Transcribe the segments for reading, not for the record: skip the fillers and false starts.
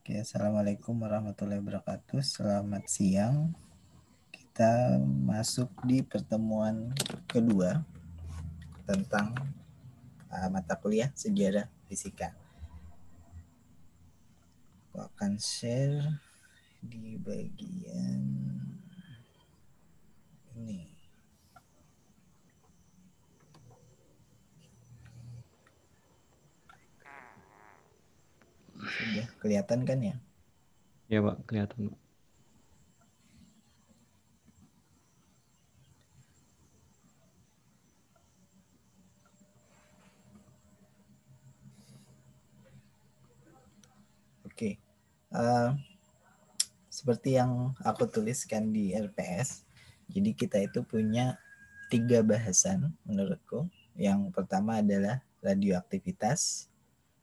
Oke, Assalamualaikum warahmatullahi wabarakatuh. Selamat siang. Kita masuk di pertemuan kedua tentang mata kuliah sejarah fisika. Aku akan share di bagian ini. Sudah kelihatan kan ya? Ya Pak, kelihatan Pak. Oke. Uh, Seperti yang aku tuliskan di RPS, jadi kita itu punya 3 bahasan menurutku. Yang pertama adalah radioaktivitas,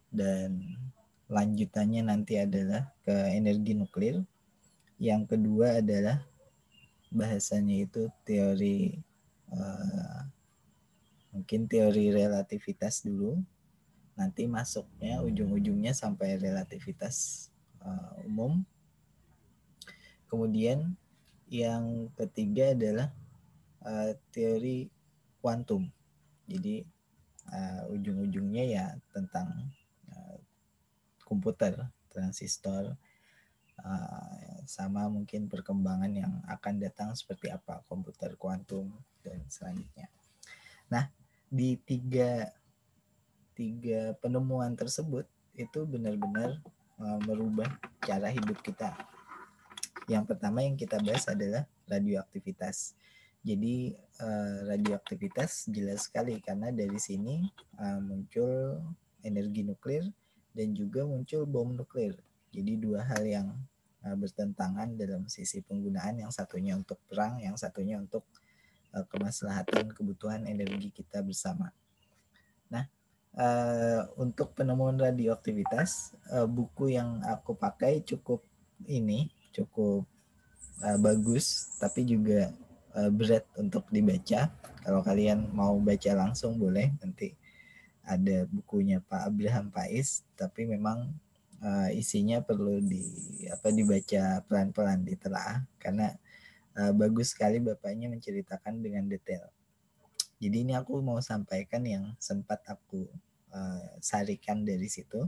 dan lanjutannya nanti adalah ke energi nuklir. Yang kedua adalah bahasanya itu teori mungkin teori relativitas dulu. Nanti masuknya ujung-ujungnya sampai relativitas umum. Kemudian yang ketiga adalah teori kuantum. Jadi ujung-ujungnya ya tentang komputer, transistor, sama mungkin perkembangan yang akan datang seperti apa komputer kuantum dan selanjutnya. Nah, di tiga penemuan tersebut itu benar-benar merubah cara hidup kita. Yang pertama yang kita bahas adalah radioaktivitas. Jadi radioaktivitas jelas sekali karena dari sini muncul energi nuklir dan juga muncul bom nuklir. Jadi dua hal yang bertentangan dalam sisi penggunaan, yang satunya untuk perang, yang satunya untuk kemaslahatan kebutuhan energi kita bersama. Nah, untuk penemuan radioaktivitas, buku yang aku pakai cukup bagus, tapi juga berat untuk dibaca. Kalau kalian mau baca langsung boleh, nanti ada bukunya Pak Abraham Pais, tapi memang isinya perlu dibaca pelan-pelan, ditelaah, karena bagus sekali bapaknya menceritakan dengan detail. Jadi ini aku mau sampaikan yang sempat aku sarikan dari situ.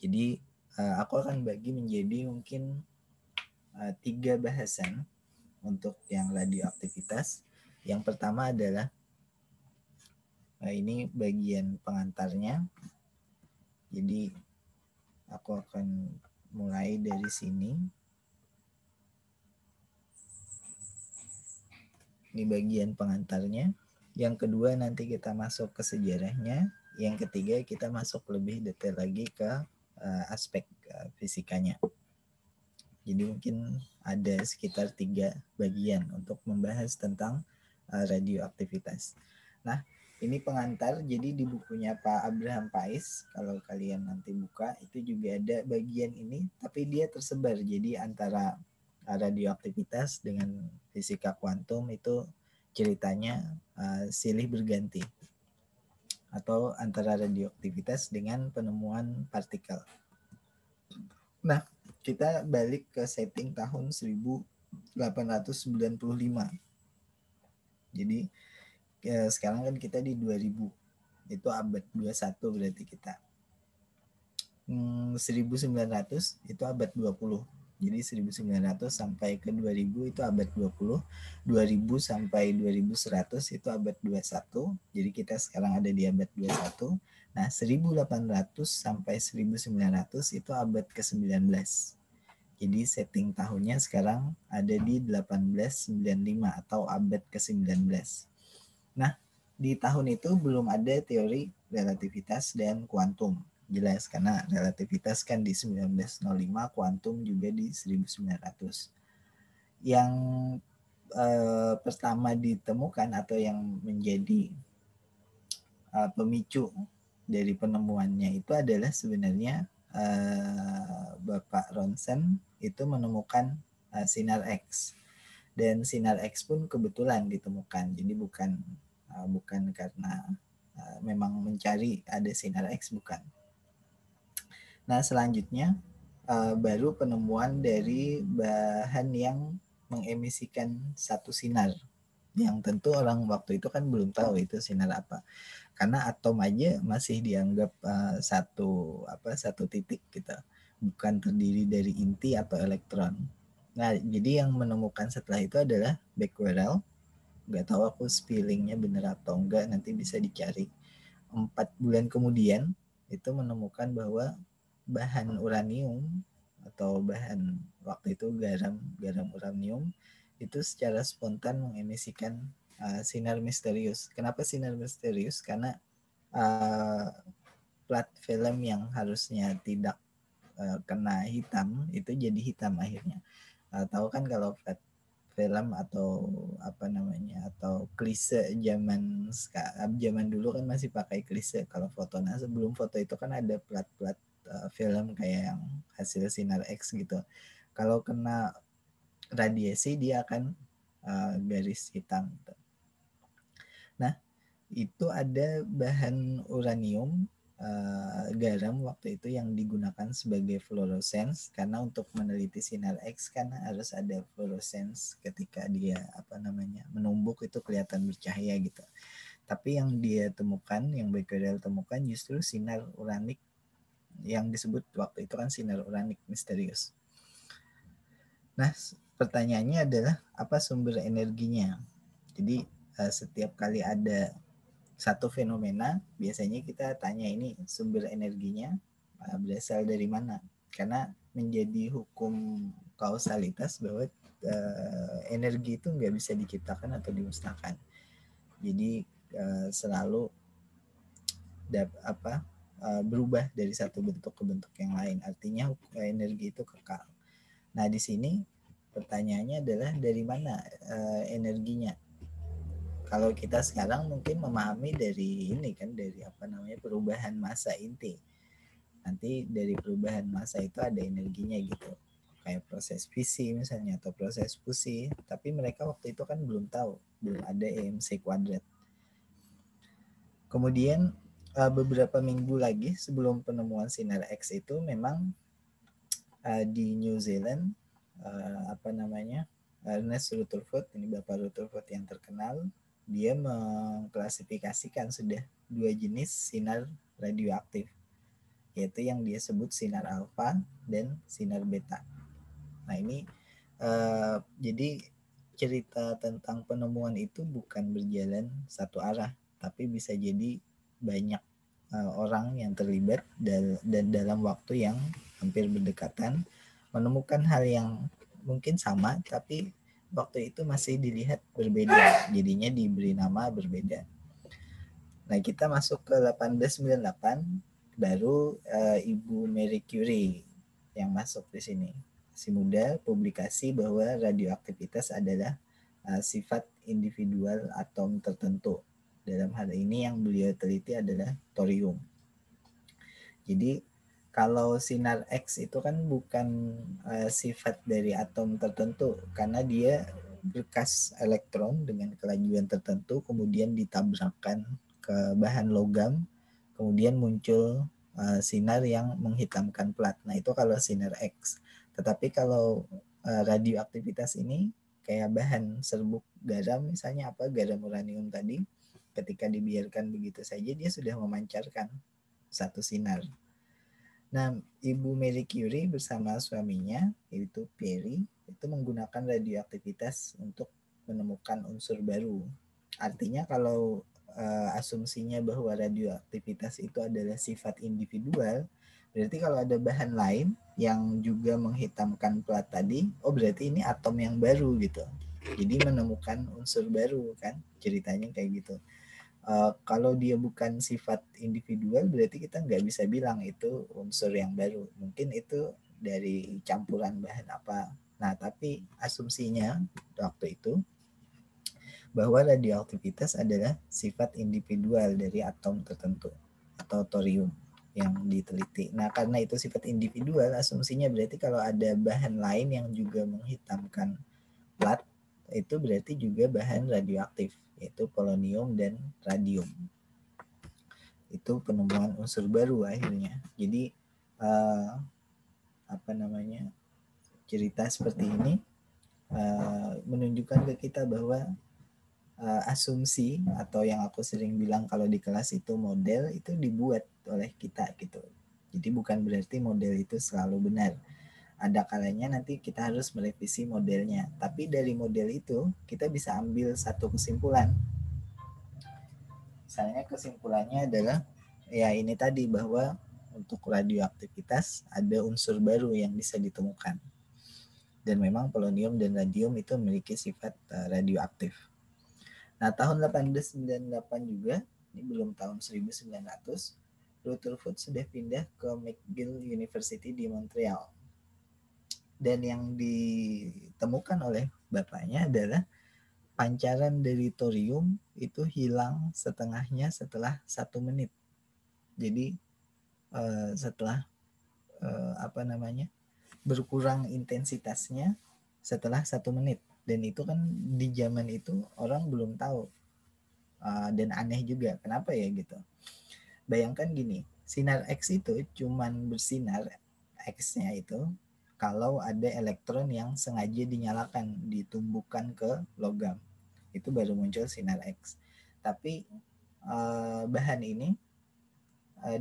Jadi aku akan bagi menjadi mungkin 3 bahasan untuk yang radioaktivitas. Yang pertama adalah ini bagian pengantarnya. Jadi aku akan mulai dari sini. Ini bagian pengantarnya. Yang kedua nanti kita masuk ke sejarahnya. Yang ketiga kita masuk lebih detail lagi ke aspek fisikanya. Jadi mungkin ada sekitar 3 bagian untuk membahas tentang radioaktivitas. Nah, ini pengantar, jadi di bukunya Pak Abraham Pais, kalau kalian nanti buka, itu juga ada bagian ini, tapi dia tersebar. Jadi antara radioaktivitas dengan fisika kuantum itu ceritanya silih berganti. Atau antara radioaktivitas dengan penemuan partikel. Nah, kita balik ke setting tahun 1895. Jadi sekarang kan kita di 2000. Itu abad 21 berarti kita. 1900 itu abad 20. Jadi 1900 sampai ke 2000 itu abad 20. 2000 sampai 2100 itu abad 21. Jadi kita sekarang ada di abad 21. Nah, 1800 sampai 1900 itu abad ke-19. Jadi setting tahunnya sekarang ada di 1895 atau abad ke-19. Nah, di tahun itu belum ada teori relativitas dan kuantum. Jelas karena relativitas kan di 1905, kuantum juga di 1900. Yang pertama ditemukan atau yang menjadi pemicu dari penemuannya itu adalah sebenarnya Bapak Ronsen itu menemukan sinar X. Dan sinar X pun kebetulan ditemukan. Jadi bukan karena memang mencari ada sinar X, bukan. Nah, selanjutnya baru penemuan dari bahan yang mengemisikan satu sinar, yang tentu orang waktu itu kan belum tahu itu sinar apa, karena atom aja masih dianggap satu titik gitu, bukan terdiri dari inti atau elektron. Nah, jadi yang menemukan setelah itu adalah Becquerel. Nggak tahu aku spellingnya bener atau enggak, nanti bisa dicari. 4 bulan kemudian itu menemukan bahwa bahan uranium atau bahan waktu itu garam uranium itu secara spontan mengemisikan sinar misterius. Kenapa sinar misterius? Karena uh, plat film yang harusnya tidak kena hitam itu jadi hitam akhirnya. Tahu kan kalau plat film atau atau klise zaman dulu kan masih pakai klise kalau foto. Nah, sebelum foto itu kan ada plat-plat film kayak yang hasil sinar X gitu. Kalau kena radiasi dia akan garis hitam gitu. Nah, itu ada bahan uranium garam waktu itu yang digunakan sebagai fluorescence, karena untuk meneliti sinar X kan harus ada fluorescence ketika dia menumbuk itu kelihatan bercahaya gitu. Tapi yang dia temukan, yang Becquerel temukan justru sinar uranik yang disebut waktu itu kan sinar uranik misterius. Nah, pertanyaannya adalah apa sumber energinya? Jadi setiap kali ada satu fenomena, biasanya kita tanya ini sumber energinya berasal dari mana? Karena menjadi hukum kausalitas bahwa energi itu nggak bisa diciptakan atau dimusnahkan. Jadi selalu berubah dari satu bentuk ke bentuk yang lain. Artinya energi itu kekal. Nah, di sini pertanyaannya adalah dari mana energinya? Kalau kita sekarang mungkin memahami dari ini kan, dari perubahan massa inti. Nanti dari perubahan massa itu ada energinya gitu. Kayak proses fisi misalnya atau proses fusi. Tapi mereka waktu itu kan belum tahu, belum ada EMC kuadrat. Kemudian beberapa minggu lagi sebelum penemuan sinar X itu memang di New Zealand Ernest Rutherford, ini Bapak Rutherford yang terkenal, dia mengklasifikasikan sudah 2 jenis sinar radioaktif, yaitu yang dia sebut sinar alfa dan sinar beta. Nah, ini jadi cerita tentang penemuan itu bukan berjalan satu arah, tapi bisa jadi banyak orang yang terlibat dan dalam waktu yang hampir berdekatan menemukan hal yang mungkin sama, tapi waktu itu masih dilihat berbeda, jadinya diberi nama berbeda. Nah, kita masuk ke 1898, baru Ibu Marie Curie yang masuk di sini. Si muda publikasi bahwa radioaktivitas adalah sifat individual atom tertentu. Dalam hal ini yang beliau teliti adalah thorium. Jadi kalau sinar X itu kan bukan sifat dari atom tertentu, karena dia berkas elektron dengan kelajuan tertentu kemudian ditabrakkan ke bahan logam, kemudian muncul sinar yang menghitamkan plat. Nah, itu kalau sinar X. Tetapi kalau radioaktivitas ini kayak bahan serbuk garam misalnya garam uranium tadi, ketika dibiarkan begitu saja dia sudah memancarkan satu sinar. Nah, Ibu Marie Curie bersama suaminya, yaitu Pierre, itu menggunakan radioaktivitas untuk menemukan unsur baru. Artinya kalau asumsinya bahwa radioaktivitas itu adalah sifat individual, berarti kalau ada bahan lain yang juga menghitamkan plat tadi, berarti ini atom yang baru gitu. Jadi menemukan unsur baru kan, ceritanya kayak gitu. Kalau dia bukan sifat individual, berarti kita nggak bisa bilang itu unsur yang baru. Mungkin itu dari campuran bahan apa. Nah, tapi asumsinya waktu itu bahwa radioaktivitas adalah sifat individual dari atom tertentu atau thorium yang diteliti. Nah, karena itu sifat individual, asumsinya berarti kalau ada bahan lain yang juga menghitamkan plat, itu berarti juga bahan radioaktif, yaitu polonium dan radium. Itu penemuan unsur baru akhirnya. Jadi cerita seperti ini menunjukkan ke kita bahwa asumsi atau yang aku sering bilang kalau di kelas itu model itu dibuat oleh kita gitu. Jadi bukan berarti model itu selalu benar. Ada kalanya nanti kita harus merevisi modelnya. Tapi dari model itu kita bisa ambil satu kesimpulan. Misalnya kesimpulannya adalah ya ini tadi bahwa untuk radioaktivitas ada unsur baru yang bisa ditemukan. Dan memang polonium dan radium itu memiliki sifat radioaktif. Nah, tahun 1898 juga, ini belum tahun 1900, Rutherford sudah pindah ke McGill University di Montreal. Dan yang ditemukan oleh bapaknya adalah pancaran dari thorium itu hilang setengahnya setelah 1 menit. Jadi setelah berkurang intensitasnya setelah 1 menit. Dan itu kan di zaman itu orang belum tahu. Dan aneh juga, kenapa ya gitu. Bayangkan gini, sinar X itu cuman bersinar X-nya itu kalau ada elektron yang sengaja dinyalakan, ditumbuhkan ke logam. Itu baru muncul sinar X. Tapi bahan ini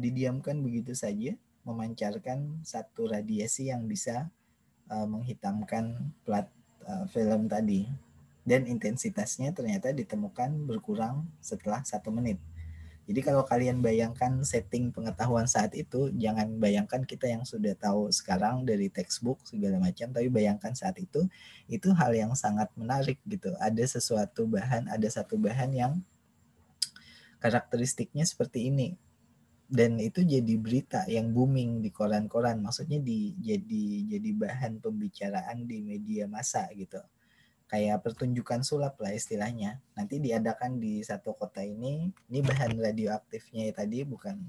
didiamkan begitu saja, memancarkan satu radiasi yang bisa menghitamkan plat film tadi. Dan intensitasnya ternyata ditemukan berkurang setelah 1 menit. Jadi kalau kalian bayangkan setting pengetahuan saat itu, jangan bayangkan kita yang sudah tahu sekarang dari textbook segala macam, tapi bayangkan saat itu hal yang sangat menarik gitu. Ada satu bahan yang karakteristiknya seperti ini. Dan itu jadi berita yang booming di koran-koran, maksudnya jadi bahan pembicaraan di media massa gitu. Kayak pertunjukan sulap lah istilahnya. Nanti diadakan di satu kota ini bahan radioaktifnya tadi bukan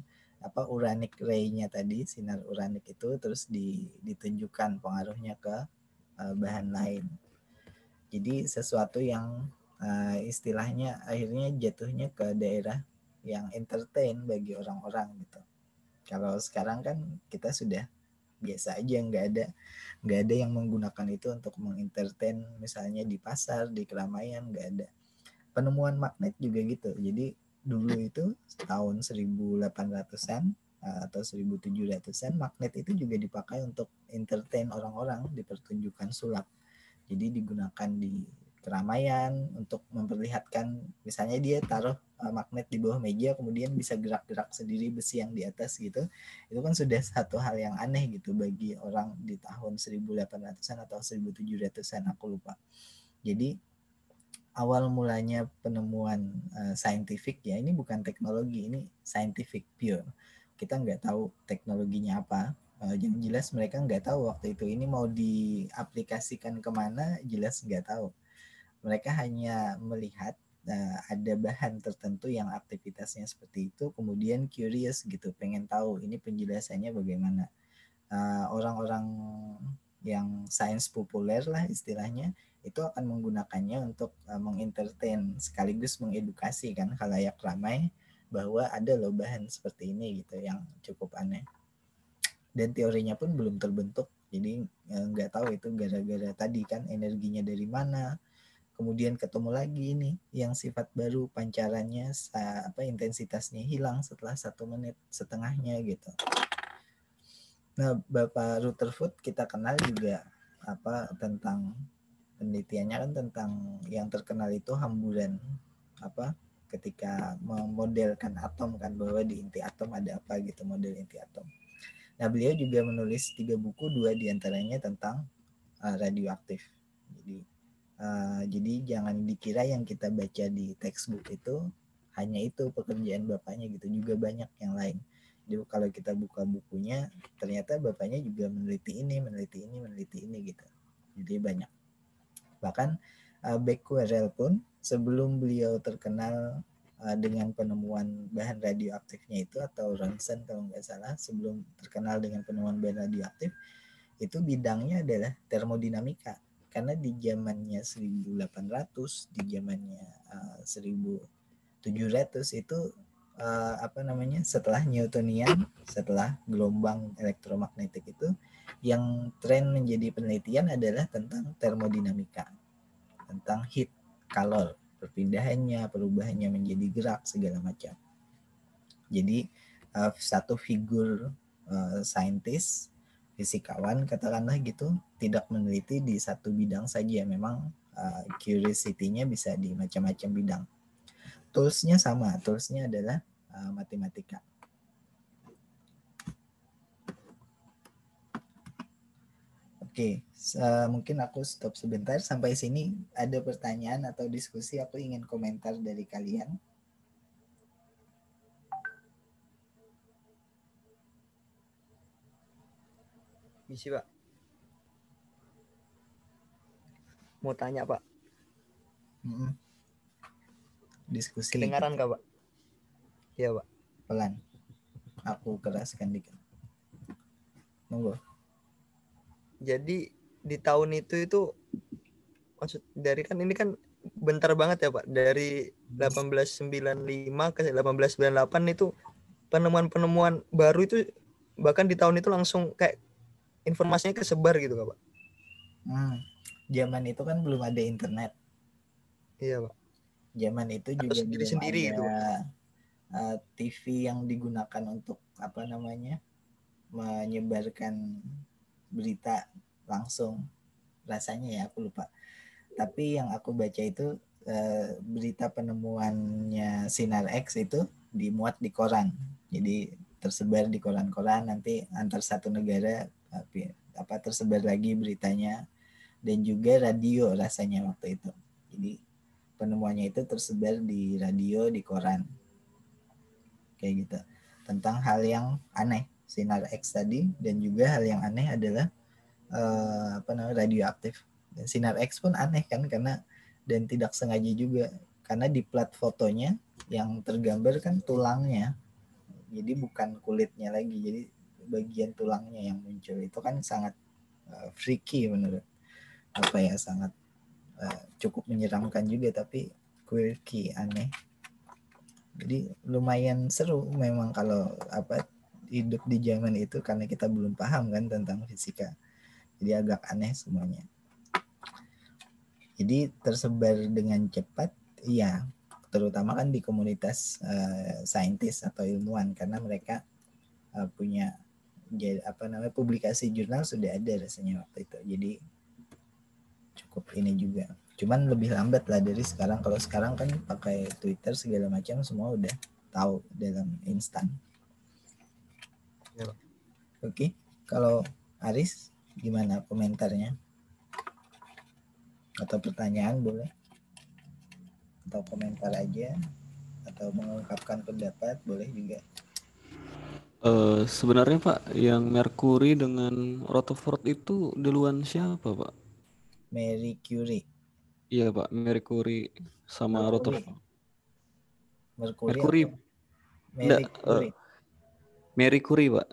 uranik ray-nya tadi, sinar uranik itu terus ditunjukkan pengaruhnya ke bahan lain. Jadi sesuatu yang istilahnya akhirnya jatuhnya ke daerah yang entertain bagi orang-orang gitu. Kalau sekarang kan kita sudah biasa aja, nggak ada yang menggunakan itu untuk mengentertain, misalnya di pasar, di keramaian, nggak ada. Penemuan magnet juga gitu. Jadi dulu itu tahun 1800-an atau 1700-an magnet itu juga dipakai untuk entertain orang-orang di pertunjukan sulap. Jadi digunakan di keramaian untuk memperlihatkan, misalnya dia taruh magnet di bawah meja kemudian bisa gerak-gerak sendiri besi yang di atas gitu. Itu kan sudah satu hal yang aneh gitu bagi orang di tahun 1800-an atau 1700-an, aku lupa. Jadi awal mulanya penemuan scientific ya, ini bukan teknologi, ini scientific pure. Kita nggak tahu teknologinya apa. Yang jelas mereka nggak tahu waktu itu ini mau diaplikasikan kemana, jelas nggak tahu. Mereka hanya melihat ada bahan tertentu yang aktivitasnya seperti itu, kemudian curious gitu, pengen tahu ini penjelasannya bagaimana. Orang-orang yang sains populer lah istilahnya, itu akan menggunakannya untuk mengentertain sekaligus mengedukasi kan khalayak ramai bahwa ada loh bahan seperti ini gitu yang cukup aneh. Dan teorinya pun belum terbentuk, jadi nggak tahu itu gara-gara tadi kan energinya dari mana. Kemudian ketemu lagi ini yang sifat baru, pancarannya intensitasnya hilang setelah 1 menit setengahnya gitu. Nah, Bapak Rutherford kita kenal juga tentang penelitiannya kan tentang yang terkenal itu hamburan ketika memodelkan atom kan, bahwa di inti atom ada apa gitu, model inti atom. Nah, beliau juga menulis 3 buku, 2 diantaranya tentang radioaktif. Jadi jangan dikira yang kita baca di textbook itu hanya itu pekerjaan bapaknya gitu, juga banyak yang lain. Jadi kalau kita buka bukunya ternyata bapaknya juga meneliti ini gitu. Jadi banyak. Bahkan Becquerel pun sebelum beliau terkenal dengan penemuan bahan radioaktifnya itu, atau Ronson kalau nggak salah, sebelum terkenal dengan penemuan bahan radioaktif itu bidangnya adalah termodinamika. Karena di zamannya 1800, di zamannya 1700 itu setelah Newtonian, setelah gelombang elektromagnetik itu Yang tren menjadi penelitian adalah tentang termodinamika, tentang heat, kalor, perpindahannya, perubahannya menjadi gerak segala macam. Jadi satu figur saintis, fisikawan katakanlah gitu, tidak meneliti di satu bidang saja. Memang curiosity-nya bisa di macam-macam bidang. Toolsnya sama, toolsnya adalah matematika. Oke, mungkin aku stop sebentar. Sampai sini ada pertanyaan atau diskusi, aku ingin komentar dari kalian. Misi, Pak. Mau tanya, Pak. Diskusi. Kedengaran nggak, Pak? Iya, Pak. Pelan. Aku keraskan dikit. Monggo. Jadi di tahun itu maksud dari kan ini kan bentar banget ya, Pak. Dari 1895 ke 1898 itu penemuan-penemuan baru itu, bahkan di tahun itu langsung kayak informasinya kesebar gitu, Pak. Zaman itu kan belum ada internet. Iya, Pak. Zaman itu atau juga belum sendiri-sendiri ada gitu, TV yang digunakan untuk menyebarkan berita langsung. Rasanya ya aku lupa. Tapi yang aku baca itu berita penemuannya Sinar X itu dimuat di koran. Jadi tersebar di koran-koran, nanti antar satu negara tersebar lagi beritanya, dan juga radio rasanya waktu itu. Jadi penemuannya itu tersebar di radio, di koran. Kayak gitu. Tentang hal yang aneh, Sinar X tadi, dan juga hal yang aneh adalah radioaktif. Dan Sinar X pun aneh kan, karena dan tidak sengaja juga, karena di plat fotonya yang tergambar kan tulangnya, jadi bukan kulitnya lagi, jadi bagian tulangnya yang muncul. Itu kan sangat freaky menurut sangat cukup menyeramkan juga, tapi quirky, aneh. Jadi lumayan seru memang kalau hidup di zaman itu, karena kita belum paham kan tentang fisika. Jadi agak aneh semuanya. Jadi tersebar dengan cepat, iya, terutama kan di komunitas saintis atau ilmuwan, karena mereka punya publikasi jurnal sudah ada rasanya waktu itu. Jadi cukup ini juga. Cuman lebih lambat lah dari sekarang. Kalau sekarang kan pakai Twitter segala macam, semua udah tahu dalam instan. Ya. Oke, kalau Aris gimana komentarnya? Atau pertanyaan boleh? Atau komentar aja? Atau mengungkapkan pendapat boleh juga. Sebenarnya Pak, yang Mercury dengan Rutherford itu duluan siapa Pak? Marie Curie. Iya Pak, Mercury sama Rutherford. Mercury. Marie Curie. Marie Curie Pak.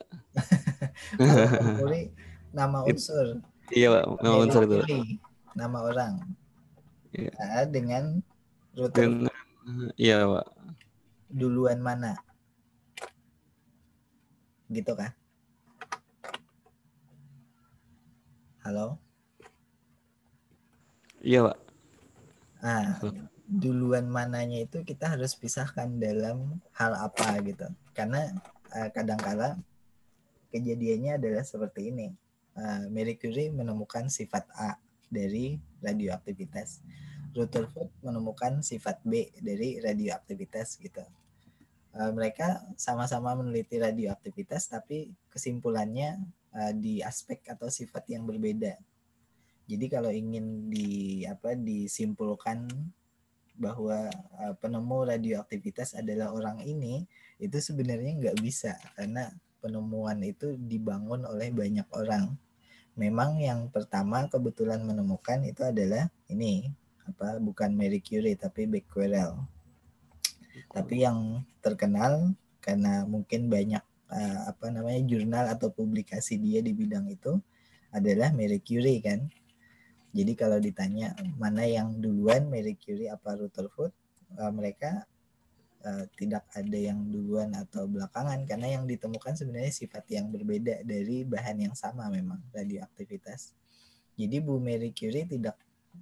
Kalau Mercury nama unsur. Iya Pak, nama unsur itu. Nama orang. Iya. Dengan Rutherford. Iya Pak. Duluan mana? Gitu kah? Halo? Iya Pak. Duluan mananya itu kita harus pisahkan dalam hal apa gitu. Karena kadangkala kejadiannya adalah seperti ini. Marie Curie menemukan sifat A dari radioaktivitas. Rutherford menemukan sifat B dari radioaktivitas gitu. Mereka sama-sama meneliti radioaktivitas, tapi kesimpulannya di aspek atau sifat yang berbeda. Jadi kalau ingin disimpulkan bahwa penemu radioaktivitas adalah orang ini, itu sebenarnya nggak bisa, karena penemuan itu dibangun oleh banyak orang. Memang yang pertama kebetulan menemukan itu adalah ini bukan Marie Curie tapi Becquerel. Tapi yang terkenal karena mungkin banyak jurnal atau publikasi dia di bidang itu adalah Marie Curie kan. Jadi kalau ditanya mana yang duluan, Marie Curie apa Rutherford, mereka tidak ada yang duluan atau belakangan, karena yang ditemukan sebenarnya sifat yang berbeda dari bahan yang sama memang, radioaktivitas. Jadi Bu Marie Curie tidak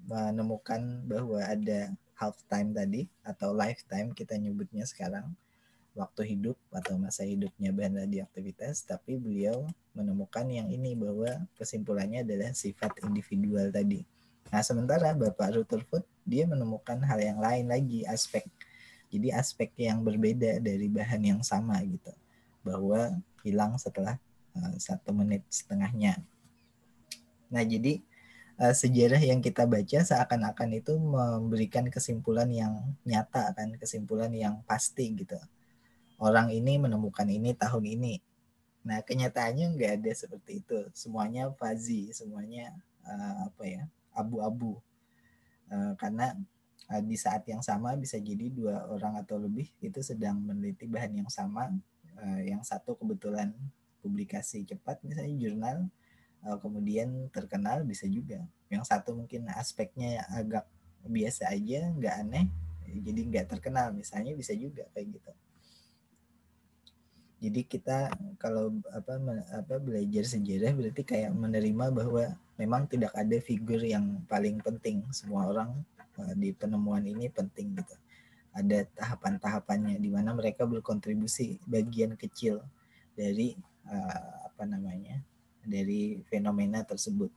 menemukan bahwa ada half time tadi atau lifetime kita nyebutnya sekarang, waktu hidup atau masa hidupnya bahan radioaktivitas, tapi beliau menemukan yang ini, bahwa kesimpulannya adalah sifat individual tadi. Nah, sementara Bapak Rutherford dia menemukan hal yang lain lagi, aspek. Jadi aspek yang berbeda dari bahan yang sama gitu, bahwa hilang setelah 1 menit setengahnya. Nah, jadi sejarah yang kita baca seakan-akan itu memberikan kesimpulan yang nyata kan, kesimpulan yang pasti gitu. Orang ini menemukan ini tahun ini. Nah, kenyataannya nggak ada seperti itu. Semuanya fuzzy, semuanya abu-abu. Karena di saat yang sama bisa jadi 2 orang atau lebih itu sedang meneliti bahan yang sama. Yang satu kebetulan publikasi cepat misalnya jurnal, kemudian terkenal, bisa juga. Yang satu mungkin aspeknya agak biasa aja, nggak aneh, jadi nggak terkenal misalnya, bisa juga kayak gitu. Jadi kita kalau belajar sejarah berarti kayak menerima bahwa memang tidak ada figur yang paling penting. Semua orang di penemuan ini penting gitu. Ada tahapan-tahapannya di mana mereka berkontribusi bagian kecil dari dari fenomena tersebut.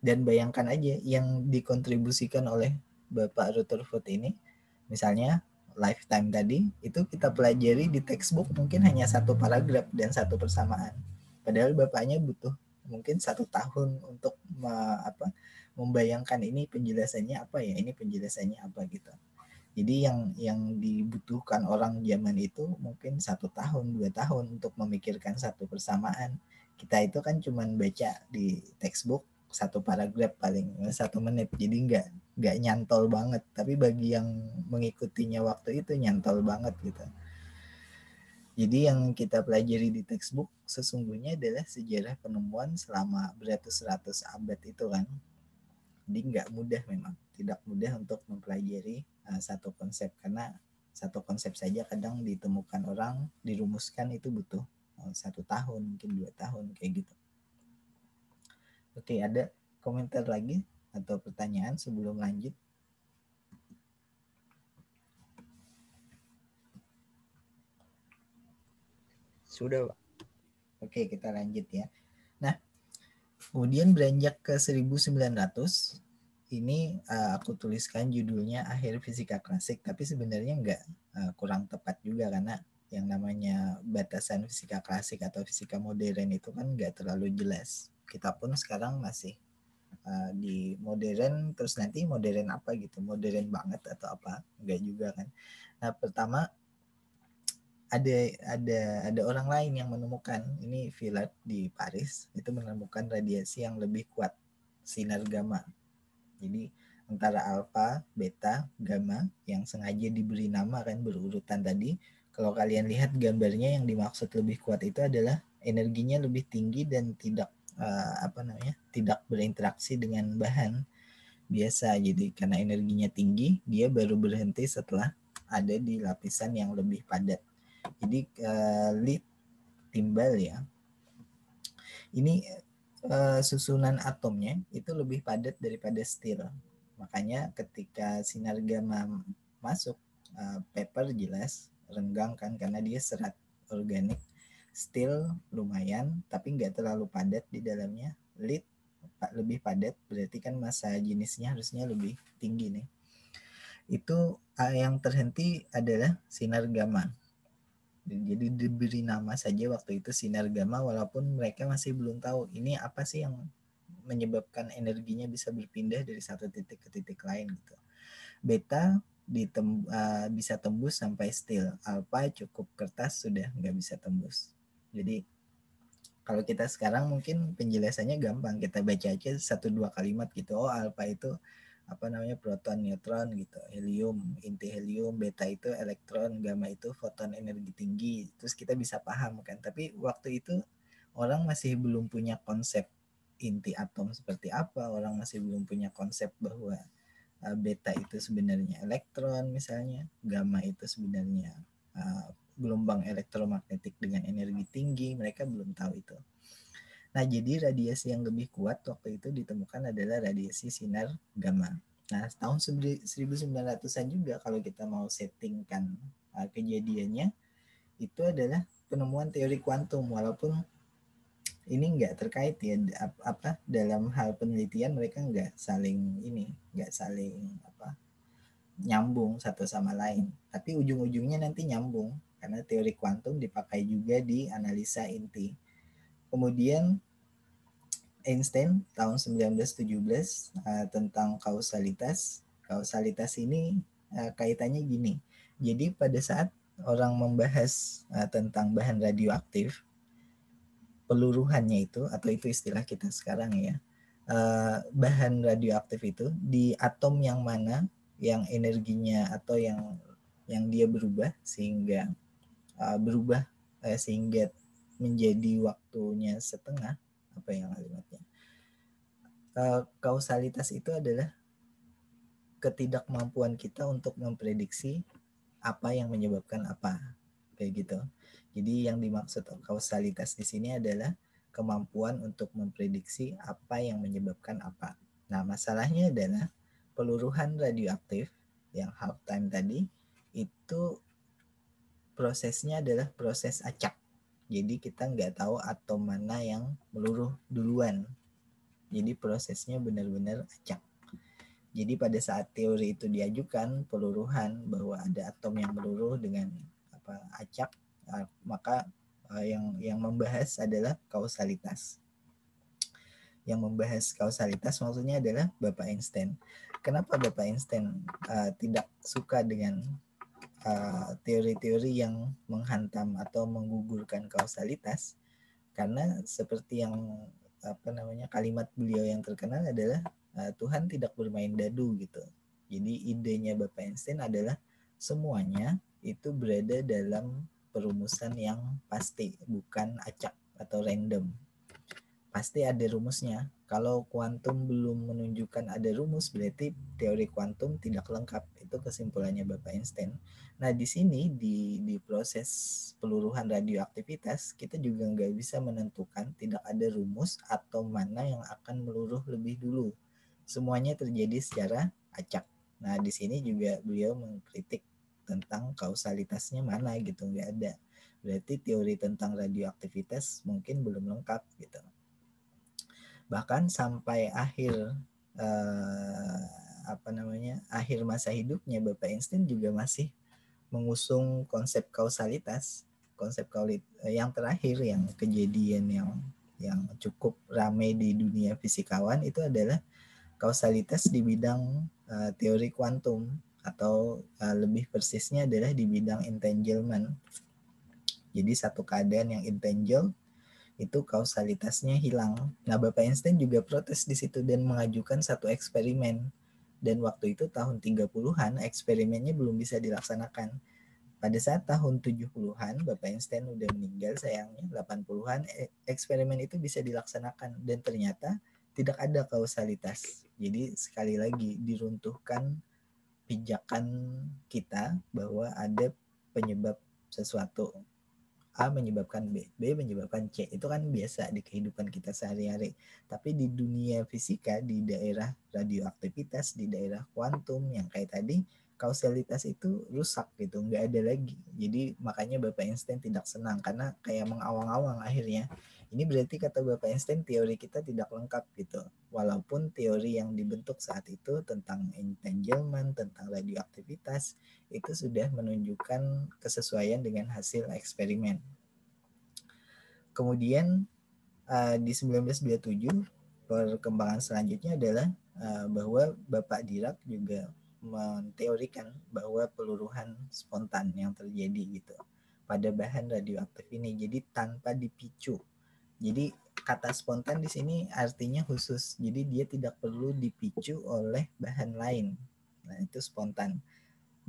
Dan bayangkan aja yang dikontribusikan oleh Bapak Rutherford ini, misalnya lifetime tadi, itu kita pelajari di textbook mungkin hanya 1 paragraf dan 1 persamaan. Padahal bapaknya butuh mungkin 1 tahun untuk membayangkan ini penjelasannya apa ya, ini penjelasannya apa gitu. Jadi yang dibutuhkan orang zaman itu mungkin 1 tahun, 2 tahun untuk memikirkan 1 persamaan. Kita itu kan cuman baca di textbook 1 paragraf paling 1 menit, jadi nggak nyantol banget. Tapi bagi yang mengikutinya waktu itu nyantol banget gitu. Jadi yang kita pelajari di textbook sesungguhnya adalah sejarah penemuan selama beratus-ratus abad itu kan. Jadi nggak mudah, memang tidak mudah untuk mempelajari satu konsep, karena satu konsep saja kadang ditemukan orang, dirumuskan itu butuh 1 tahun, mungkin 2 tahun kayak gitu. Oke, ada komentar lagi atau pertanyaan sebelum lanjut? Sudah, Pak. Oke, kita lanjut ya. Nah, kemudian beranjak ke 1900, ini aku tuliskan judulnya Akhir Fisika Klasik, tapi sebenarnya kurang tepat juga, karena yang namanya batasan fisika klasik atau fisika modern itu kan nggak terlalu jelas. Kita pun sekarang masih di modern, terus nanti modern apa gitu, modern banget atau apa, nggak juga kan. Nah, pertama ada orang lain yang menemukan, ini Villard di Paris, itu menemukan radiasi yang lebih kuat, sinar gamma. Jadi antara alfa, beta, gamma yang sengaja diberi nama kan berurutan tadi. Kalau kalian lihat gambarnya, yang dimaksud lebih kuat itu adalah energinya lebih tinggi dan tidak tidak berinteraksi dengan bahan biasa. Jadi karena energinya tinggi, dia baru berhenti setelah ada di lapisan yang lebih padat. Jadi lead timbal ya. Ini susunan atomnya itu lebih padat daripada steel. Makanya ketika sinar gamma masuk, paper jelas renggang kan, karena dia serat organik. Steel lumayan tapi nggak terlalu padat di dalamnya. Lead lebih padat, berarti kan massa jenisnya harusnya lebih tinggi nih. Itu yang terhenti adalah sinar gamma. Jadi diberi nama saja waktu itu sinar gamma, walaupun mereka masih belum tahu ini apa sih yang menyebabkan energinya bisa berpindah dari satu titik ke titik lain gitu. Beta bisa tembus sampai steel, alpha cukup kertas sudah nggak bisa tembus. Jadi kalau kita sekarang mungkin penjelasannya gampang, kita baca aja 1-2 kalimat gitu. Oh, alpha itu proton, neutron gitu, helium, inti helium, beta itu elektron, gamma itu foton energi tinggi. Terus kita bisa paham kan. Tapi waktu itu orang masih belum punya konsep inti atom seperti apa, orang masih belum punya konsep bahwa beta itu sebenarnya elektron misalnya, gamma itu sebenarnya gelombang elektromagnetik dengan energi tinggi, mereka belum tahu itu. Nah, jadi radiasi yang lebih kuat waktu itu ditemukan adalah radiasi sinar gamma. Nah, tahun 1900-an juga kalau kita mau settingkan kejadiannya, itu adalah penemuan teori kuantum, walaupun ini nggak terkait ya apa dalam hal penelitian mereka nggak saling nyambung satu sama lain, tapi ujung-ujungnya nanti nyambung karena teori kuantum dipakai juga di analisa inti. Kemudian Einstein tahun 1917 tentang kausalitas. Kausalitas ini kaitannya gini. Jadi pada saat orang membahas tentang bahan radioaktif, peluruhannya itu, atau itu istilah kita sekarang ya, bahan radioaktif itu di atom yang mana yang energinya atau yang dia berubah sehingga sehingga menjadi waktunya setengah, apa yang kalimatnya, kausalitas itu adalah ketidakmampuan kita untuk memprediksi apa yang menyebabkan apa, kayak gitu. Jadi yang dimaksud kausalitas di sini adalah kemampuan untuk memprediksi apa yang menyebabkan apa. Nah, masalahnya adalah peluruhan radioaktif yang half time tadi itu prosesnya adalah proses acak. Jadi kita nggak tahu atom mana yang meluruh duluan. Jadi prosesnya benar-benar acak. Jadi pada saat teori itu diajukan, peluruhan bahwa ada atom yang meluruh dengan acak, maka yang membahas adalah kausalitas. Yang membahas kausalitas maksudnya adalah Bapak Einstein. Kenapa Bapak Einstein tidak suka dengan teori-teori yang menghantam atau menggugurkan kausalitas? Karena seperti yang kalimat beliau yang terkenal adalah Tuhan tidak bermain dadu gitu. Jadi idenya Bapak Einstein adalah semuanya itu berada dalam perumusan yang pasti, bukan acak atau random. Pasti ada rumusnya. Kalau kuantum belum menunjukkan ada rumus, berarti teori kuantum tidak lengkap. Itu kesimpulannya Bapak Einstein. Nah, di sini di proses peluruhan radioaktivitas, kita juga nggak bisa menentukan, tidak ada rumus atau mana yang akan meluruh lebih dulu. Semuanya terjadi secara acak. Nah, di sini juga beliau mengkritik tentang kausalitasnya mana gitu, nggak ada. Berarti teori tentang radioaktivitas mungkin belum lengkap gitu. Bahkan sampai akhir akhir masa hidupnya Bapak Einstein juga masih mengusung konsep kausalitas. Yang terakhir yang kejadian yang cukup ramai di dunia fisikawan itu adalah kausalitas di bidang teori kuantum, atau lebih persisnya adalah di bidang entanglement. Jadi satu keadaan yang entangled itu kausalitasnya hilang. Nah, Bapak Einstein juga protes di situ dan mengajukan satu eksperimen. Dan waktu itu tahun 30-an eksperimennya belum bisa dilaksanakan. Pada saat tahun 70-an Bapak Einstein udah meninggal sayangnya, 80-an eksperimen itu bisa dilaksanakan dan ternyata tidak ada kausalitas. Jadi sekali lagi diruntuhkan pijakan kita bahwa ada penyebab sesuatu. A menyebabkan B, B menyebabkan C. Itu kan biasa di kehidupan kita sehari-hari. Tapi di dunia fisika, di daerah radioaktivitas, di daerah kuantum yang kayak tadi, kausalitas itu rusak gitu, nggak ada lagi. Jadi makanya Bapak Einstein tidak senang karena kayak mengawang-awang akhirnya. Ini berarti kata Bapak Einstein teori kita tidak lengkap gitu. Walaupun teori yang dibentuk saat itu tentang entanglement, tentang radioaktivitas, itu sudah menunjukkan kesesuaian dengan hasil eksperimen. Kemudian di 1927 perkembangan selanjutnya adalah bahwa Bapak Dirac juga menteorikan bahwa peluruhan spontan yang terjadi gitu pada bahan radioaktif ini, jadi tanpa dipicu. Jadi kata spontan di sini artinya khusus, jadi dia tidak perlu dipicu oleh bahan lain. Nah, itu spontan.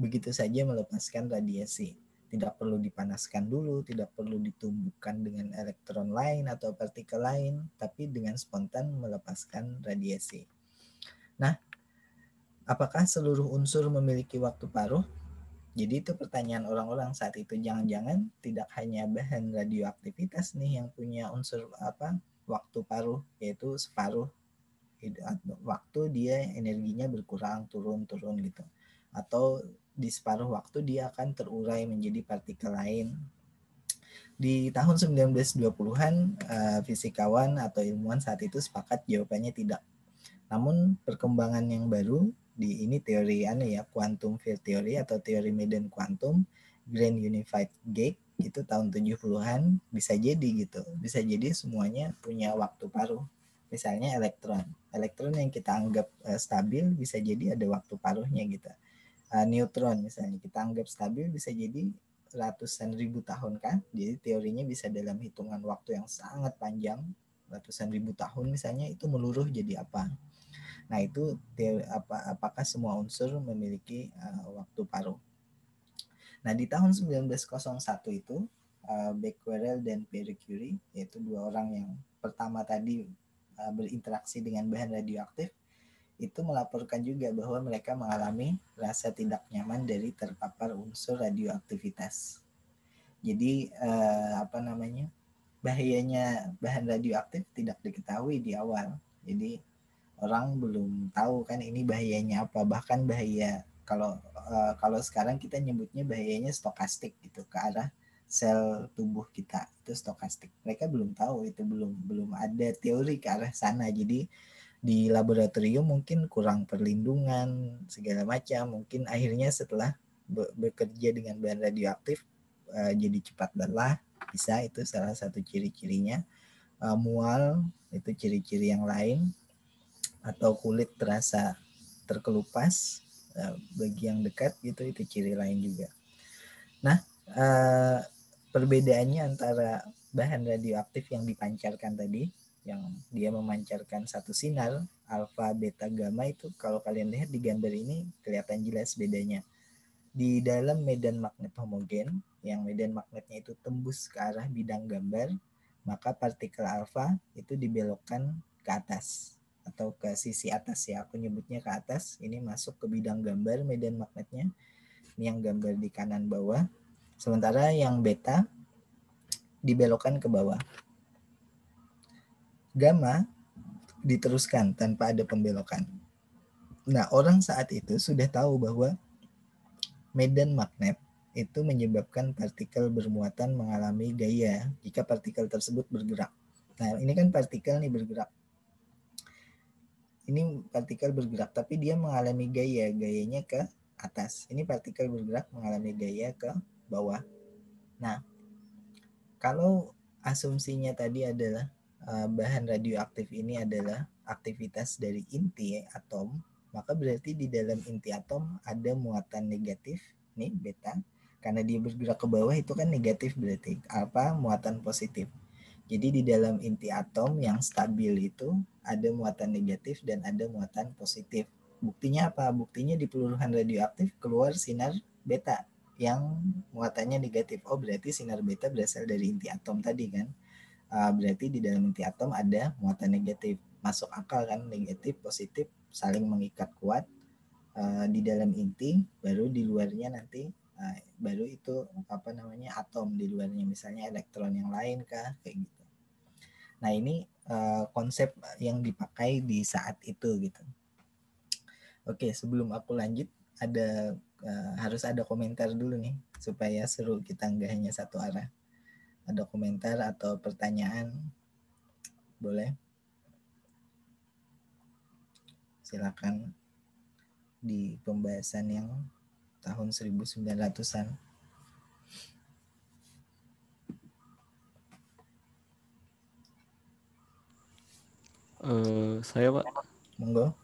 Begitu saja melepaskan radiasi. Tidak perlu dipanaskan dulu, tidak perlu ditumbuhkan dengan elektron lain atau partikel lain, tapi dengan spontan melepaskan radiasi. Nah, apakah seluruh unsur memiliki waktu paruh? Jadi itu pertanyaan orang-orang saat itu, jangan-jangan tidak hanya bahan radioaktivitas nih yang punya unsur waktu paruh, yaitu separuh waktu dia energinya berkurang turun gitu, atau di separuh waktu dia akan terurai menjadi partikel lain. Di tahun 1920-an fisikawan atau ilmuwan saat itu sepakat jawabannya tidak. Namun perkembangan yang baru di ini teori quantum field theory atau teori medan kuantum, Grand Unified Gate itu tahun 70-an bisa jadi gitu. Bisa jadi semuanya punya waktu paruh. Misalnya elektron. Elektron yang kita anggap stabil bisa jadi ada waktu paruhnya gitu. Neutron misalnya kita anggap stabil bisa jadi ratusan ribu tahun kan. Jadi teorinya bisa dalam hitungan waktu yang sangat panjang, ratusan ribu tahun misalnya, itu meluruh jadi apa. Nah itu apakah semua unsur memiliki waktu paruh. Nah di tahun 1901 itu Becquerel dan Pierre Curie, yaitu dua orang yang pertama tadi berinteraksi dengan bahan radioaktif, itu melaporkan juga bahwa mereka mengalami rasa tidak nyaman dari terpapar unsur radioaktivitas. Jadi bahayanya bahan radioaktif tidak diketahui di awal. Jadi orang belum tahu kan ini bahayanya apa. Bahkan bahaya kalau sekarang kita nyebutnya bahayanya stokastik gitu, ke arah sel tubuh kita itu stokastik. Mereka belum tahu, itu belum ada teori ke arah sana. Jadi di laboratorium mungkin kurang perlindungan segala macam, mungkin akhirnya setelah bekerja dengan bahan radioaktif jadi cepat lelah, bisa, itu salah satu ciri-cirinya. Mual itu ciri-ciri yang lain, atau kulit terasa terkelupas bagi yang dekat gitu, itu ciri lain juga. Nah perbedaannya antara bahan radioaktif yang dipancarkan tadi, yang dia memancarkan satu sinar alfa, beta, gamma, itu kalau kalian lihat di gambar ini kelihatan jelas bedanya. Di dalam medan magnet homogen, yang medan magnetnya itu tembus ke arah bidang gambar, maka partikel alfa itu dibelokkan ke atas atau ke sisi atas ya, aku nyebutnya ke atas. Ini masuk ke bidang gambar medan magnetnya, ini yang gambar di kanan bawah. Sementara yang beta dibelokkan ke bawah. Gamma diteruskan tanpa ada pembelokan. Nah, orang saat itu sudah tahu bahwa medan magnet itu menyebabkan partikel bermuatan mengalami gaya jika partikel tersebut bergerak. Nah, ini kan partikel nih bergerak. Ini partikel bergerak tapi dia mengalami gayanya ke atas. Ini partikel bergerak mengalami gaya ke bawah. Nah, kalau asumsinya tadi adalah bahan radioaktif ini adalah aktivitas dari inti atom, maka berarti di dalam inti atom ada muatan negatif, nih beta, karena dia bergerak ke bawah itu kan negatif, berarti muatan positif. Jadi di dalam inti atom yang stabil itu ada muatan negatif dan ada muatan positif. Buktinya apa? Buktinya di peluruhan radioaktif keluar sinar beta yang muatannya negatif. Oh, berarti sinar beta berasal dari inti atom tadi kan. Berarti di dalam inti atom ada muatan negatif. Masuk akal kan, negatif positif saling mengikat kuat di dalam inti, baru di luarnya nanti baru itu atom di luarnya, misalnya elektron yang lain kah, kayak gitu. Nah, ini konsep yang dipakai di saat itu gitu. Oke, sebelum aku lanjut harus ada komentar dulu nih supaya seru, kita nggak hanya satu arah. Ada komentar atau pertanyaan, boleh silakan di pembahasan yang tahun 1900-an. Saya Pak, Monggo.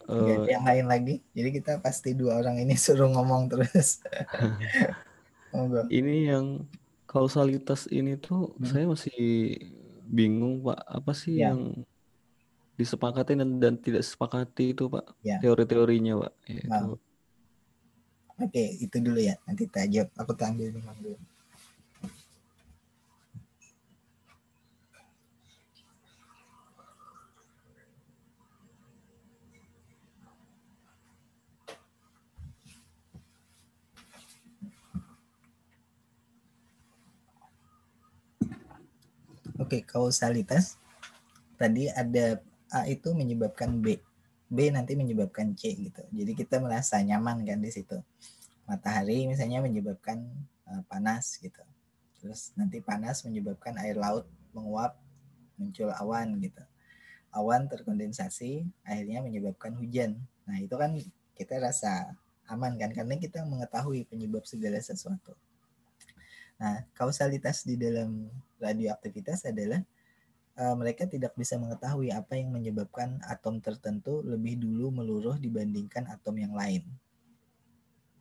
Nggak ada yang lain lagi, jadi kita pasti dua orang ini suruh ngomong terus. Monggo. ini yang kausalitas ini tuh saya masih bingung Pak, apa sih Ya. yang disepakati dan tidak disepakati itu Pak, Ya. teori-teorinya Pak, yaitu. Oke, itu dulu ya, nanti kita jawab. Aku ambil minum dulu. Oke, kausalitas tadi ada A itu menyebabkan B. B nanti menyebabkan C gitu. Jadi kita merasa nyaman kan di situ. Matahari misalnya menyebabkan panas gitu. Terus nanti panas menyebabkan air laut menguap, muncul awan gitu. Awan terkondensasi, akhirnya menyebabkan hujan. Nah, itu kan kita rasa aman kan karena kita mengetahui penyebab segala sesuatu. Nah, kausalitas di dalam radioaktivitas adalah mereka tidak bisa mengetahui apa yang menyebabkan atom tertentu lebih dulu meluruh dibandingkan atom yang lain.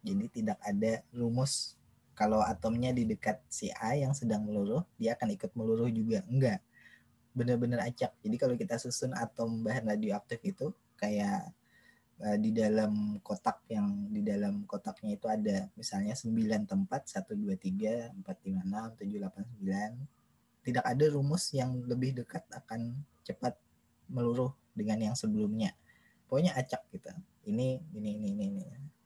Jadi tidak ada rumus kalau atomnya di dekat si A yang sedang meluruh, dia akan ikut meluruh juga. Enggak, benar-benar acak. Jadi kalau kita susun atom bahan radioaktif itu kayak di dalam kotak, yang di dalam kotaknya itu ada misalnya 9 tempat, 1, 2, 3, 4, 5, 6, 7, 8, 9. Tidak ada rumus yang lebih dekat akan cepat meluruh dengan yang sebelumnya. Pokoknya acak gitu. Ini.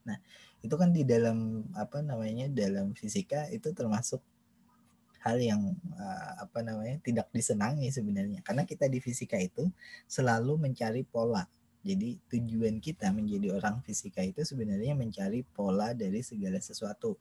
Nah, itu kan di dalam dalam fisika itu termasuk hal yang tidak disenangi sebenarnya. Karena kita di fisika itu selalu mencari pola. Jadi tujuan kita menjadi orang fisika itu sebenarnya mencari pola dari segala sesuatu.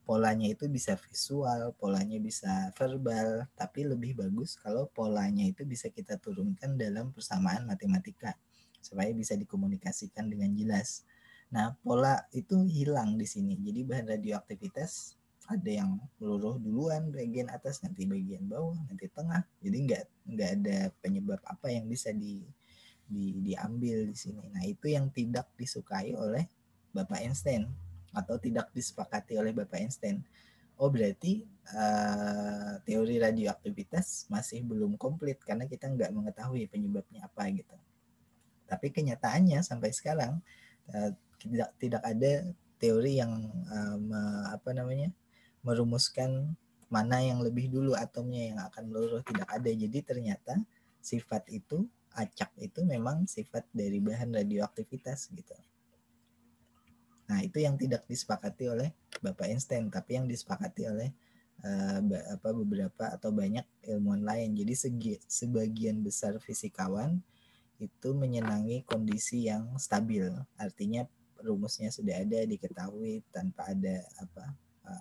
Polanya itu bisa visual, polanya bisa verbal, tapi lebih bagus kalau polanya itu bisa kita turunkan dalam persamaan matematika supaya bisa dikomunikasikan dengan jelas. Nah, pola itu hilang di sini. Jadi bahan radioaktivitas ada yang meluruh duluan bagian atas, nanti bagian bawah, nanti tengah. Jadi nggak ada penyebab apa yang bisa diambil di sini. Nah, itu yang tidak disukai oleh Bapak Einstein atau tidak disepakati oleh Bapak Einstein. Oh, berarti teori radioaktivitas masih belum komplit karena kita nggak mengetahui penyebabnya apa gitu. Tapi kenyataannya sampai sekarang tidak ada teori yang merumuskan mana yang lebih dulu atomnya yang akan meluruh. Tidak ada. Jadi ternyata sifat itu, acak itu memang sifat dari bahan radioaktivitas gitu. Nah, itu yang tidak disepakati oleh Bapak Einstein, tapi yang disepakati oleh beberapa atau banyak ilmuwan lain. Jadi sebagian besar fisikawan itu menyenangi kondisi yang stabil. Artinya rumusnya sudah ada, diketahui tanpa ada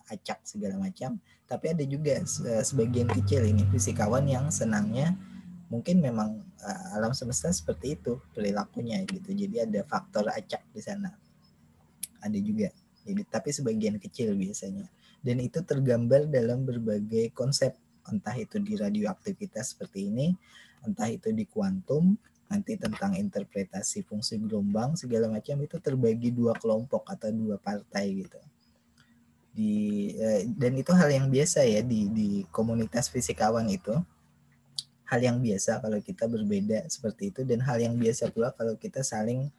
acak segala macam. Tapi ada juga sebagian kecil ini fisikawan yang senangnya mungkin memang alam semesta seperti itu perilakunya gitu. Jadi ada faktor acak di sana. Ada juga. Jadi tapi sebagian kecil biasanya. Dan itu tergambar dalam berbagai konsep, entah itu di radioaktivitas seperti ini, entah itu di kuantum, nanti tentang interpretasi fungsi gelombang segala macam, itu terbagi dua kelompok atau dua partai gitu. Dan itu hal yang biasa ya di komunitas fisikawan itu. Hal yang biasa kalau kita berbeda seperti itu, dan hal yang biasa pula kalau kita saling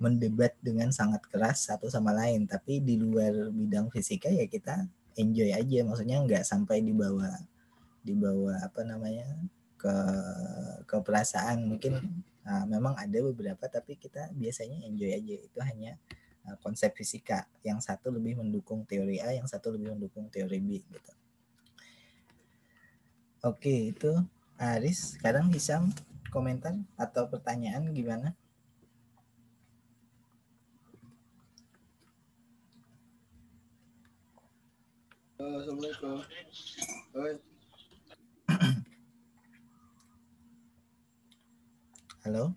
mendebat dengan sangat keras satu sama lain. Tapi di luar bidang fisika ya kita enjoy aja, maksudnya nggak sampai dibawa ke perasaan. Mungkin memang ada beberapa, tapi kita biasanya enjoy aja. Itu hanya konsep fisika, yang satu lebih mendukung teori A, yang satu lebih mendukung teori B gitu. Oke, itu Aris. Sekarang Hisam, komentar atau pertanyaan gimana? Assalamualaikum. Halo.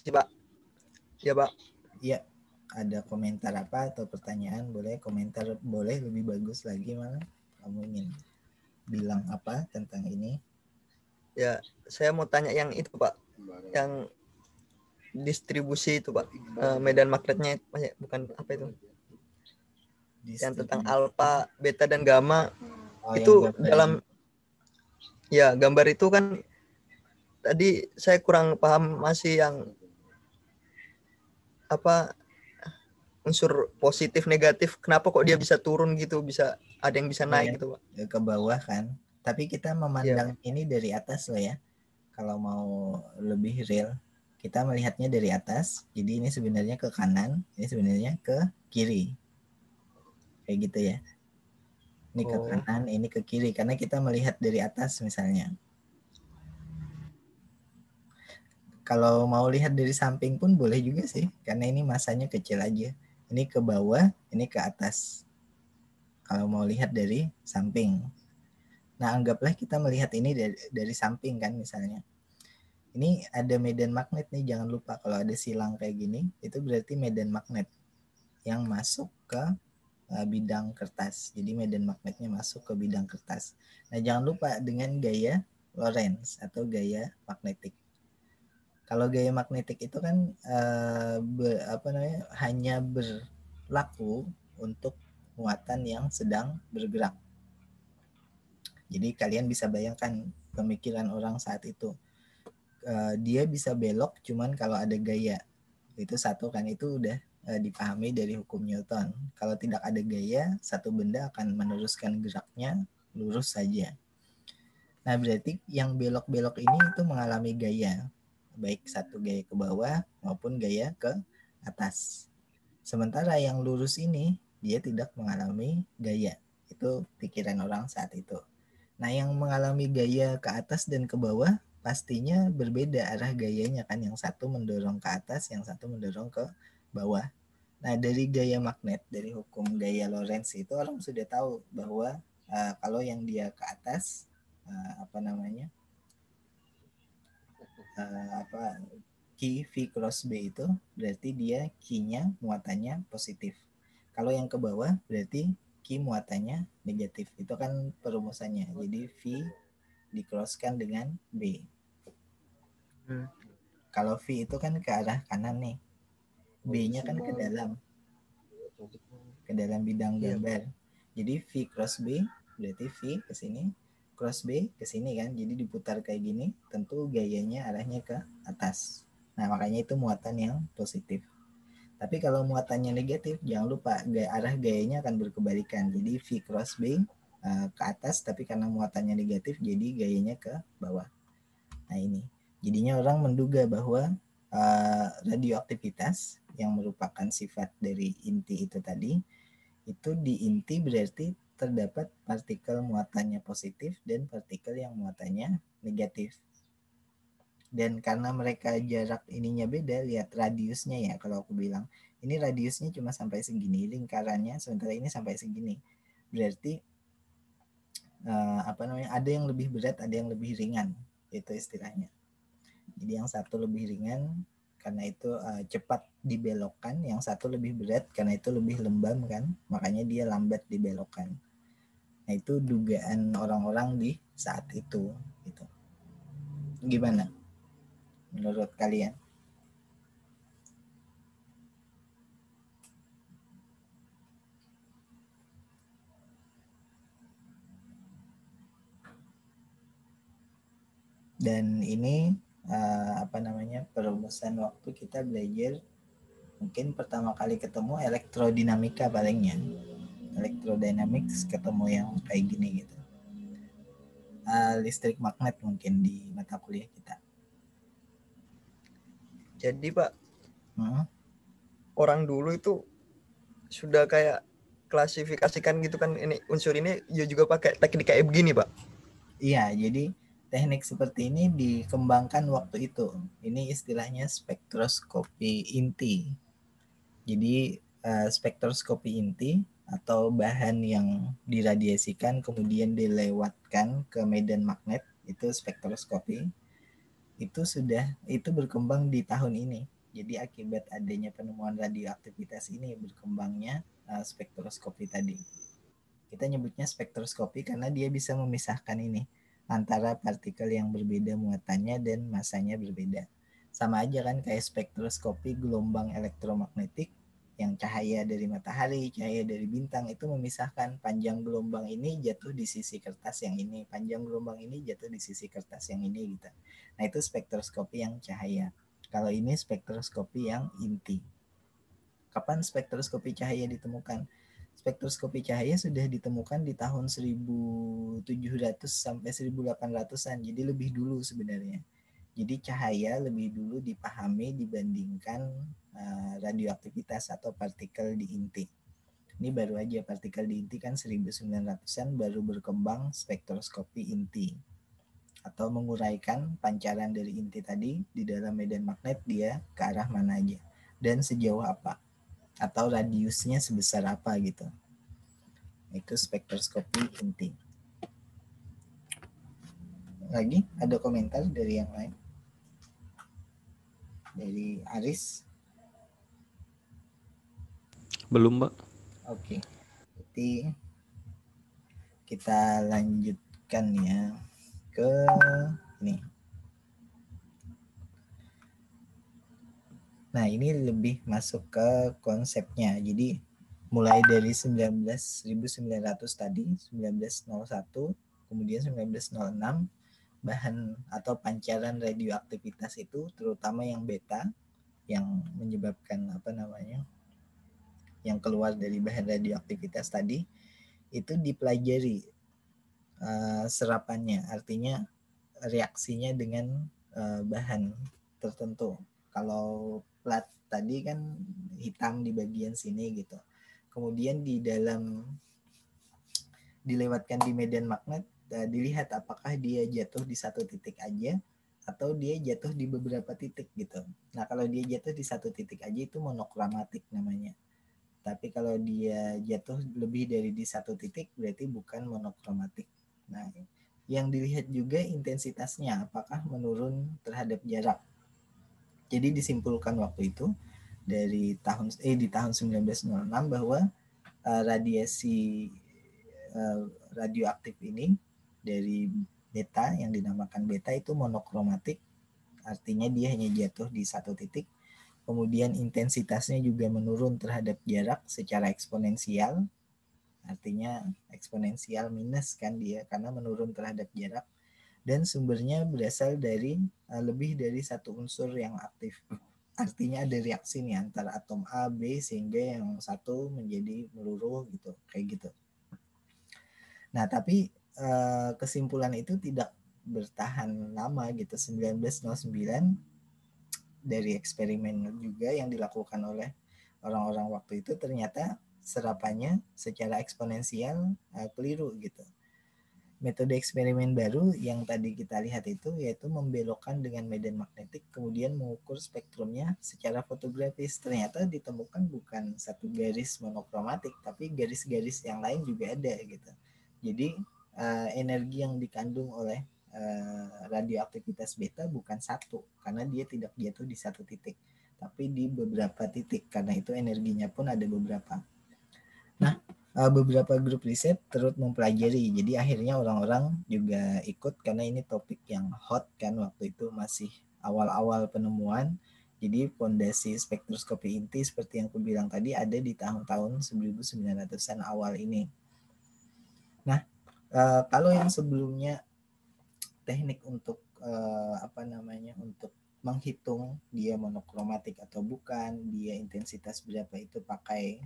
Pak. Ya, Pak. Iya. Ada komentar apa atau pertanyaan? Boleh komentar, boleh lebih bagus lagi malah. Kamu ingin bilang apa tentang ini? Ya, saya mau tanya yang itu, Pak. Yang distribusi itu, Pak. Medan magnetnya bukan apa itu? Yang tentang alfa, beta dan gamma. Itu dalam ya, gambar itu kan tadi saya kurang paham, masih yang apa unsur positif negatif, kenapa kok dia bisa turun gitu, bisa ada yang bisa naik gitu, Pak. Ke bawah kan. Tapi kita memandang ini dari atas loh ya. Kalau mau lebih real, kita melihatnya dari atas, jadi ini sebenarnya ke kanan, ini sebenarnya ke kiri. Kayak gitu ya. Ini ke kanan, ini ke kiri, karena kita melihat dari atas misalnya. Kalau mau lihat dari samping pun boleh juga sih, karena ini masanya kecil aja. Ini ke bawah, ini ke atas. Kalau mau lihat dari samping. Nah, anggaplah kita melihat ini dari samping kan misalnya. Ini ada medan magnet nih, jangan lupa kalau ada silang kayak gini, itu berarti medan magnet yang masuk ke bidang kertas. Jadi medan magnetnya masuk ke bidang kertas. Nah, jangan lupa dengan gaya Lorentz atau gaya magnetik. Kalau gaya magnetik itu kan hanya berlaku untuk muatan yang sedang bergerak. Jadi kalian bisa bayangkan pemikiran orang saat itu. Dia bisa belok cuman kalau ada gaya. Itu satu kan, itu udah dipahami dari hukum Newton. Kalau tidak ada gaya, satu benda akan meneruskan geraknya lurus saja. Nah, berarti yang belok-belok ini itu mengalami gaya, baik satu gaya ke bawah maupun gaya ke atas. Sementara yang lurus ini dia tidak mengalami gaya. Itu pikiran orang saat itu. Nah, yang mengalami gaya ke atas dan ke bawah pastinya berbeda arah gayanya kan. Yang satu mendorong ke atas, yang satu mendorong ke bawah. Nah, dari gaya magnet, dari hukum gaya Lorentz itu orang sudah tahu bahwa kalau yang dia ke atas Q V cross B itu berarti dia Q-nya muatannya positif. Kalau yang ke bawah berarti Q muatannya negatif. Itu kan perumusannya. Jadi V di-crosskan dengan B. Kalau V itu kan ke arah kanan nih. B-nya kan ke dalam bidang gambar. Jadi V cross B berarti V ke sini, cross B ke sini kan. Jadi diputar kayak gini, tentu gayanya arahnya ke atas. Nah, makanya itu muatan yang positif. Tapi kalau muatannya negatif, jangan lupa arah gayanya akan berkebalikan. Jadi V cross B ke atas, tapi karena muatannya negatif, jadi gayanya ke bawah. Nah, ini. Jadinya orang menduga bahwa radioaktivitas yang merupakan sifat dari inti itu tadi, itu di inti berarti terdapat partikel muatannya positif dan partikel yang muatannya negatif. Dan karena mereka jarak ininya beda, lihat radiusnya ya, kalau aku bilang ini radiusnya cuma sampai segini, lingkarannya sementara ini sampai segini, berarti ada yang lebih berat, ada yang lebih ringan, itu istilahnya. Jadi yang satu lebih ringan karena itu cepat dibelokkan, yang satu lebih berat karena itu lebih lembab kan, makanya dia lambat dibelokkan. Nah, itu dugaan orang-orang di saat itu gitu. Gimana menurut kalian? Dan ini perumusan waktu kita belajar mungkin pertama kali ketemu elektrodinamika palingnya. Electrodynamics ketemu yang kayak gini gitu. Listrik magnet mungkin di mata kuliah kita. Jadi Pak, orang dulu itu sudah kayak klasifikasikan gitu kan, ini unsur ini juga pakai teknik kayak begini Pak. Iya, jadi teknik seperti ini dikembangkan waktu itu. Ini istilahnya spektroskopi inti. Jadi spektroskopi inti atau bahan yang diradiasikan kemudian dilewatkan ke medan magnet, itu spektroskopi. Itu berkembang di tahun ini. Jadi akibat adanya penemuan radioaktivitas ini berkembangnya spektroskopi tadi. Kita nyebutnya spektroskopi karena dia bisa memisahkan ini antara partikel yang berbeda muatannya dan masanya berbeda. Sama aja kan kayak spektroskopi gelombang elektromagnetik, yang cahaya dari matahari, cahaya dari bintang itu memisahkan panjang gelombang ini jatuh di sisi kertas yang ini, panjang gelombang ini jatuh di sisi kertas yang ini gitu. Nah, itu spektroskopi yang cahaya. Kalau ini spektroskopi yang inti. Kapan spektroskopi cahaya ditemukan? Spektroskopi cahaya sudah ditemukan di tahun 1700 sampai 1800-an. Jadi lebih dulu sebenarnya. Jadi cahaya lebih dulu dipahami dibandingkan radioaktivitas atau partikel di inti. Ini baru aja partikel di inti kan 1900-an baru berkembang spektroskopi inti atau menguraikan pancaran dari inti tadi di dalam medan magnet dia ke arah mana aja dan sejauh apa atau radiusnya sebesar apa gitu. Itu spektroskopi inti. Lagi ada komentar dari yang lain? Dari Aris? Belum, Pak. Oke. Jadi kita lanjutkan ya ke ini. Nah, ini lebih masuk ke konsepnya. Jadi mulai dari 1900 tadi, 1901, kemudian 1906, bahan atau pancaran radioaktivitas itu terutama yang beta yang menyebabkan yang keluar dari bahan radioaktivitas tadi itu dipelajari serapannya, artinya reaksinya dengan bahan tertentu. Kalau plat tadi kan hitam di bagian sini gitu. Kemudian dilewatkan di medan magnet, dilihat apakah dia jatuh di satu titik aja atau dia jatuh di beberapa titik gitu. Nah, kalau dia jatuh di satu titik aja itu monokromatik namanya. Tapi kalau dia jatuh lebih dari di satu titik berarti bukan monokromatik. Nah, yang dilihat juga intensitasnya apakah menurun terhadap jarak. Jadi disimpulkan waktu itu di tahun 1906 bahwa radiasi radioaktif ini dari beta yang dinamakan beta itu monokromatik, artinya dia hanya jatuh di satu titik. Kemudian intensitasnya juga menurun terhadap jarak secara eksponensial, artinya eksponensial minus kan dia karena menurun terhadap jarak, dan sumbernya berasal dari lebih dari satu unsur yang aktif. Artinya ada reaksi nih antara atom A, B sehingga yang satu menjadi meluruh gitu, kayak gitu. Nah, tapi kesimpulan itu tidak bertahan lama gitu. 1909 dari eksperimen juga yang dilakukan oleh orang-orang waktu itu ternyata serapannya secara eksponensial keliru gitu. Metode eksperimen baru yang tadi kita lihat itu yaitu membelokkan dengan medan magnetik kemudian mengukur spektrumnya secara fotografis. Ternyata ditemukan bukan satu garis monokromatik tapi garis-garis yang lain juga ada gitu. Jadi energi yang dikandung oleh radioaktivitas beta bukan satu karena dia tidak jatuh di satu titik tapi di beberapa titik karena itu energinya pun ada beberapa. Nah, beberapa grup riset terus mempelajari. Jadi akhirnya orang-orang juga ikut karena ini topik yang hot kan waktu itu masih awal-awal penemuan. Jadi fondasi spektroskopi inti seperti yang aku bilang tadi ada di tahun-tahun 1900-an awal ini. Nah, kalau yang sebelumnya teknik untuk untuk menghitung dia monokromatik atau bukan, dia intensitas berapa itu pakai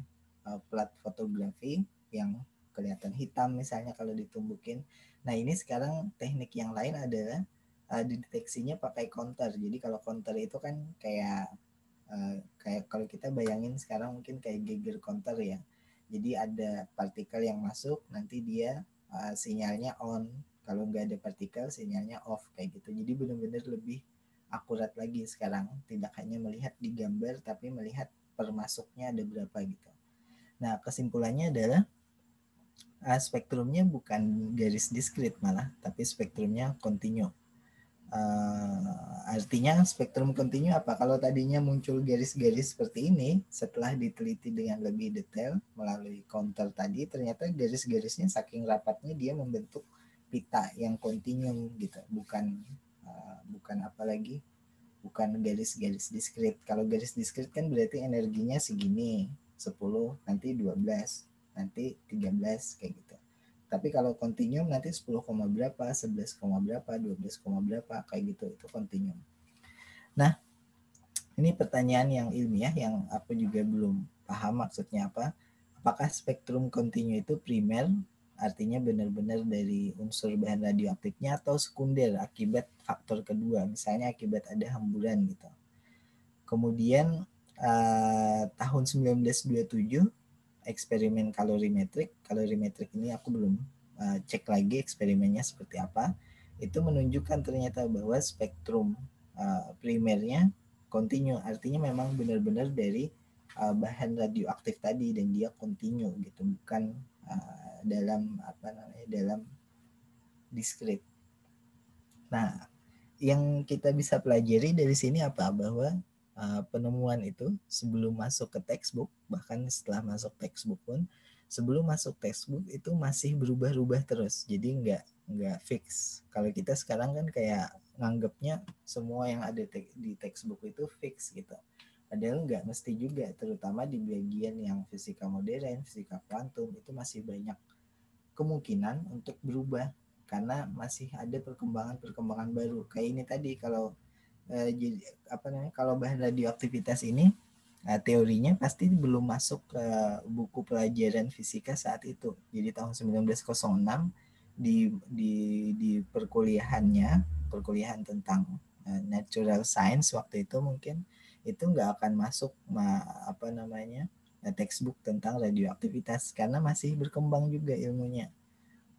plat fotografi yang kelihatan hitam misalnya kalau ditumbukin. Nah, ini sekarang teknik yang lain adalah dideteksinya pakai counter. Jadi kalau counter itu kan kayak kalau kita bayangin sekarang mungkin kayak Geiger counter ya. Jadi ada partikel yang masuk, nanti dia sinyalnya on. Kalau nggak ada partikel, sinyalnya off kayak gitu. Jadi benar-benar lebih akurat lagi sekarang. Tidak hanya melihat di gambar, tapi melihat per masuknya ada berapa gitu. Nah, kesimpulannya adalah spektrumnya bukan garis diskrit malah, tapi spektrumnya kontinu. Artinya spektrum kontinu apa? Kalau tadinya muncul garis-garis seperti ini, setelah diteliti dengan lebih detail melalui counter tadi, ternyata garis-garisnya saking rapatnya dia membentuk pita yang kontinu gitu, bukan apalagi bukan garis-garis diskrit. Kalau garis diskrit kan berarti energinya segini, 10, nanti 12, nanti 13 kayak gitu. Tapi kalau continuum nanti 10, berapa, 11, berapa, 12, berapa kayak gitu, itu continuum. Nah, ini pertanyaan yang ilmiah yang aku juga belum paham maksudnya apa. Apakah spektrum kontinu itu primer artinya benar-benar dari unsur bahan radioaktifnya, atau sekunder akibat faktor kedua, misalnya akibat ada hamburan gitu. Kemudian tahun 1927 eksperimen kalorimetrik ini aku belum cek lagi eksperimennya seperti apa, itu menunjukkan ternyata bahwa spektrum primernya kontinu, artinya memang benar-benar dari bahan radioaktif tadi dan dia kontinu gitu, bukan dalam dalam diskrit. Nah, yang kita bisa pelajari dari sini apa, bahwa penemuan itu sebelum masuk ke textbook, bahkan setelah masuk textbook pun, sebelum masuk textbook itu masih berubah-ubah terus, jadi nggak fix. Kalau kita sekarang kan kayak nganggapnya semua yang ada di textbook itu fix gitu, padahal nggak mesti juga, terutama di bagian yang fisika modern, fisika kuantum, itu masih banyak kemungkinan untuk berubah karena masih ada perkembangan baru. Kayak ini tadi, kalau jadi kalau bahan radioaktivitas ini teorinya pasti belum masuk ke buku pelajaran fisika saat itu. Jadi tahun 1906 di perkuliahan tentang natural science waktu itu, mungkin itu nggak akan masuk textbook tentang radioaktivitas karena masih berkembang juga ilmunya.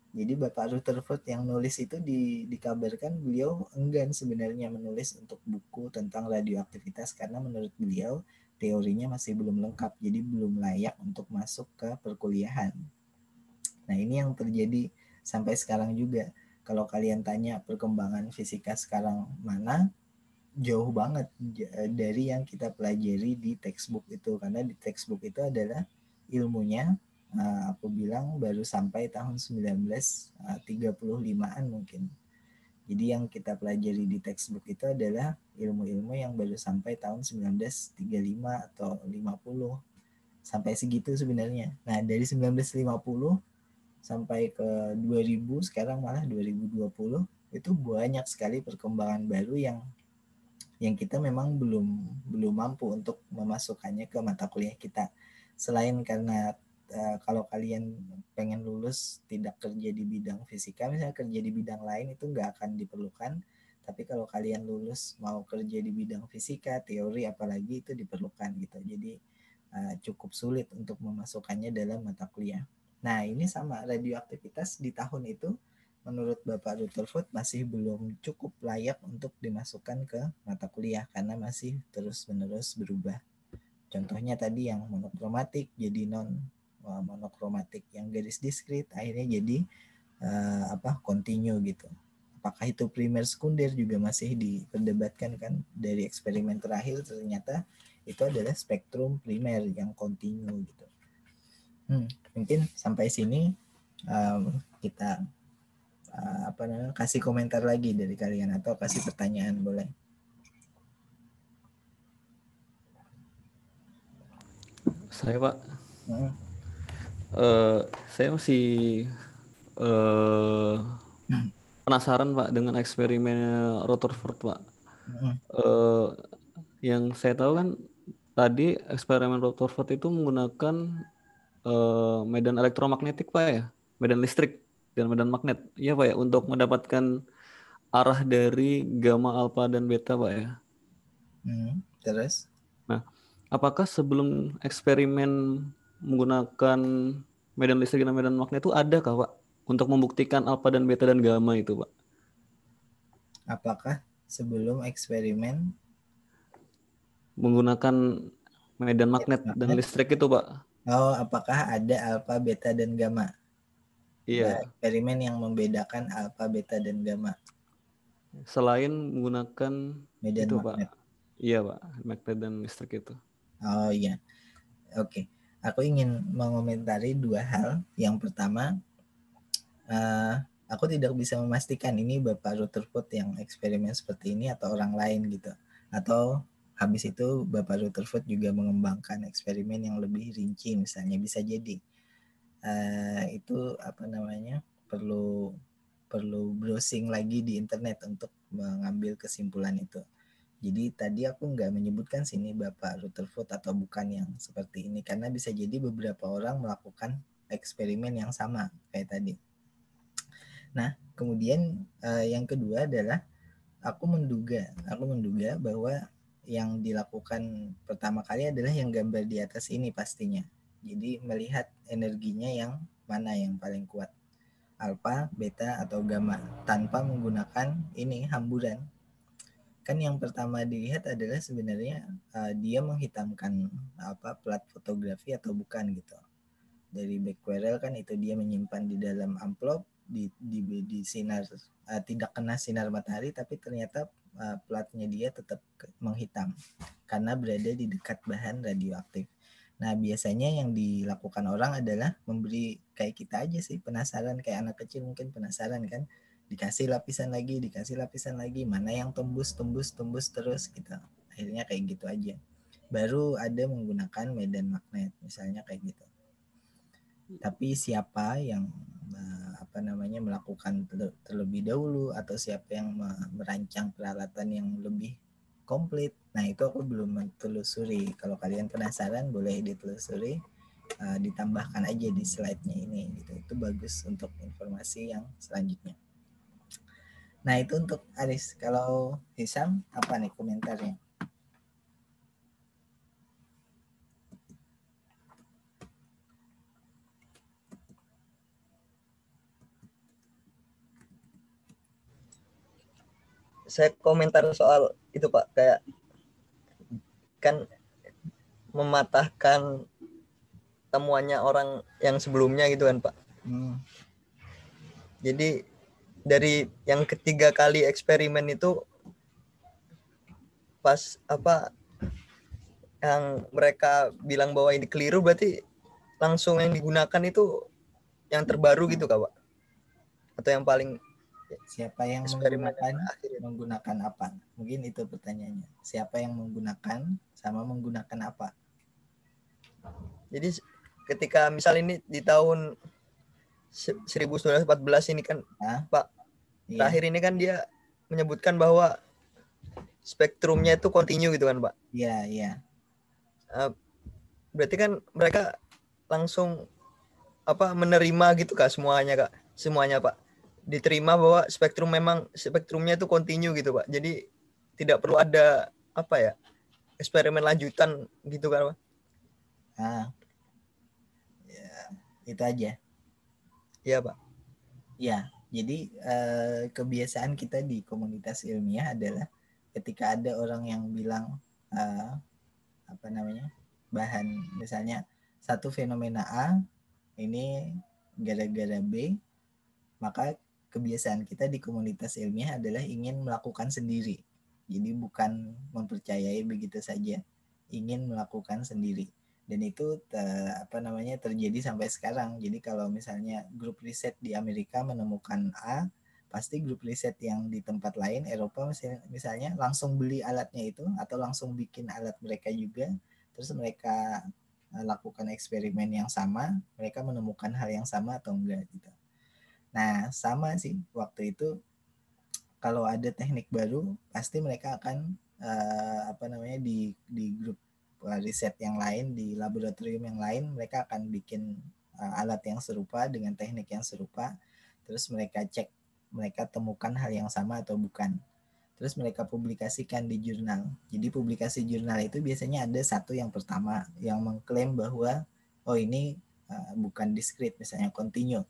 Jadi Bapak Rutherford yang nulis itu dikabarkan beliau enggan sebenarnya menulis untuk buku tentang radioaktivitas karena menurut beliau teorinya masih belum lengkap, jadi belum layak untuk masuk ke perkuliahan. Nah, ini yang terjadi sampai sekarang juga. Kalau kalian tanya perkembangan fisika sekarang mana, jauh banget dari yang kita pelajari di textbook itu, karena di textbook itu adalah ilmunya aku bilang baru sampai tahun 1935-an mungkin. Jadi yang kita pelajari di textbook itu adalah ilmu-ilmu yang baru sampai tahun 1935 atau 50, sampai segitu sebenarnya. Nah, dari 1950 sampai ke 2000, sekarang malah 2020, itu banyak sekali perkembangan baru yang kita memang belum mampu untuk memasukkannya ke mata kuliah kita. Selain karena kalau kalian pengen lulus tidak kerja di bidang fisika, misalnya kerja di bidang lain itu nggak akan diperlukan. Tapi kalau kalian lulus mau kerja di bidang fisika, teori apalagi, itu diperlukan gitu. Jadi cukup sulit untuk memasukkannya dalam mata kuliah. Nah, ini sama radioaktivitas di tahun itu menurut Bapak Rutherford masih belum cukup layak untuk dimasukkan ke mata kuliah karena masih terus-menerus berubah. Contohnya tadi yang monokromatik jadi non monokromatik, yang garis diskrit akhirnya jadi continue gitu. Apakah itu primer sekunder juga masih diperdebatkan kan. Dari eksperimen terakhir ternyata itu adalah spektrum primer yang continue gitu. Mungkin sampai sini kita kasih komentar lagi dari kalian atau kasih pertanyaan boleh. Saya Pak, Hmm. saya masih penasaran Pak dengan eksperimen Rutherford Pak. Yang saya tahu kan tadi eksperimen Rutherford itu menggunakan medan elektromagnetik Pak ya, medan listrik dan medan magnet, iya Pak ya, untuk mendapatkan arah dari gamma, alpha dan beta Pak ya. Terus? Nah, apakah sebelum eksperimen menggunakan medan listrik dan medan magnet itu ada kah Pak untuk membuktikan alpha dan beta dan gamma itu Pak? Apakah sebelum eksperimen menggunakan medan magnet dan listrik itu Pak? Oh, apakah ada alfa, beta, dan gamma? Iya. Eksperimen yang membedakan alfa, beta, dan gamma. Selain menggunakan medan itu magnet. Pak. Iya Pak, magnet dan listrik itu. Oh iya, oke. Aku ingin mengomentari dua hal. Yang pertama, aku tidak bisa memastikan ini Bapak Rutherford yang eksperimen seperti ini atau orang lain gitu. Atau habis itu Bapak Rutherford juga mengembangkan eksperimen yang lebih rinci misalnya, bisa jadi. Itu perlu browsing lagi di internet untuk mengambil kesimpulan itu. Jadi tadi aku nggak menyebutkan sini Bapak Rutherford atau bukan yang seperti ini, karena bisa jadi beberapa orang melakukan eksperimen yang sama kayak tadi. Nah, kemudian yang kedua adalah aku menduga bahwa yang dilakukan pertama kali adalah yang gambar di atas ini pastinya. Jadi melihat energinya yang mana yang paling kuat, alfa, beta, atau gamma, tanpa menggunakan ini hamburan. Kan yang pertama dilihat adalah sebenarnya dia menghitamkan plat fotografi atau bukan gitu. Dari Becquerel kan itu dia menyimpan di dalam amplop di sinar tidak kena sinar matahari, tapi ternyata platnya dia tetap menghitam karena berada di dekat bahan radioaktif. Nah, biasanya yang dilakukan orang adalah memberi kayak kita aja sih, penasaran, kayak anak kecil mungkin penasaran kan, dikasih lapisan lagi, mana yang tembus terus gitu. Akhirnya kayak gitu aja. Baru ada menggunakan medan magnet misalnya kayak gitu. Tapi siapa yang melakukan terlebih dahulu atau siapa yang merancang peralatan yang lebih komplit, nah itu aku belum telusuri. Kalau kalian penasaran boleh ditelusuri, ditambahkan aja di slide-nya ini gitu. Itu bagus untuk informasi yang selanjutnya. Nah itu untuk Aris. Kalau Hisam apa nih komentarnya? Saya komentar soal itu Pak, kayak kan mematahkan temuannya orang yang sebelumnya gitu kan Pak. Jadi dari yang ketiga kali eksperimen itu pas yang mereka bilang bahwa ini keliru, berarti langsung yang digunakan itu yang terbaru gitu Kak Pak? Atau yang paling siapa yang menggunakan apa? Mungkin itu pertanyaannya. Siapa yang menggunakan sama menggunakan apa? Jadi ketika misal ini di tahun 1914 ini kan Pak, terakhir ini kan dia menyebutkan bahwa spektrumnya itu kontinu gitu kan Pak? Iya. Berarti kan mereka langsung menerima gitu Kak semuanya Pak, diterima bahwa spektrumnya itu kontinu gitu Pak, jadi tidak perlu ada eksperimen lanjutan gitu kan Pak? Ya, itu aja. Iya Pak. Ya, jadi kebiasaan kita di komunitas ilmiah adalah ketika ada orang yang bilang bahan, misalnya satu fenomena A ini gara-gara B, maka kebiasaan kita di komunitas ilmiah adalah ingin melakukan sendiri. Jadi bukan mempercayai begitu saja, ingin melakukan sendiri. Dan itu terjadi sampai sekarang. Jadi kalau misalnya grup riset di Amerika menemukan A, pasti grup riset yang di tempat lain, Eropa misalnya, langsung beli alatnya itu atau langsung bikin alat mereka juga, terus mereka lakukan eksperimen yang sama, mereka menemukan hal yang sama atau enggak gitu. Nah, sama sih waktu itu kalau ada teknik baru pasti mereka akan di grup riset yang lain, di laboratorium yang lain, mereka akan bikin alat yang serupa dengan teknik yang serupa, terus mereka cek, mereka temukan hal yang sama atau bukan, terus mereka publikasikan di jurnal. Jadi publikasi jurnal itu biasanya ada satu yang pertama yang mengklaim bahwa ini bukan diskrit, misalnya kontinu.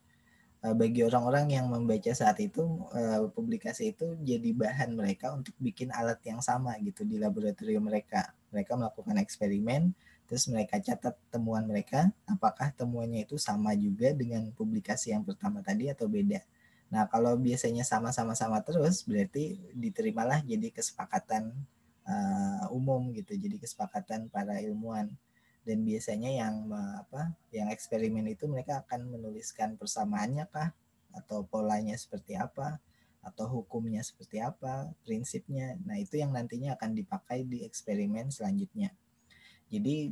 Bagi orang-orang yang membaca saat itu, publikasi itu jadi bahan mereka untuk bikin alat yang sama gitu di laboratorium mereka. Mereka melakukan eksperimen, terus mereka catat temuan mereka, apakah temuannya itu sama juga dengan publikasi yang pertama tadi atau beda. Nah, kalau biasanya sama-sama terus, berarti diterimalah jadi kesepakatan umum gitu, jadi kesepakatan para ilmuwan. Dan biasanya yang eksperimen itu mereka akan menuliskan persamaannya kah, atau polanya seperti apa, atau hukumnya seperti apa, prinsipnya. Nah, itu yang nantinya akan dipakai di eksperimen selanjutnya. Jadi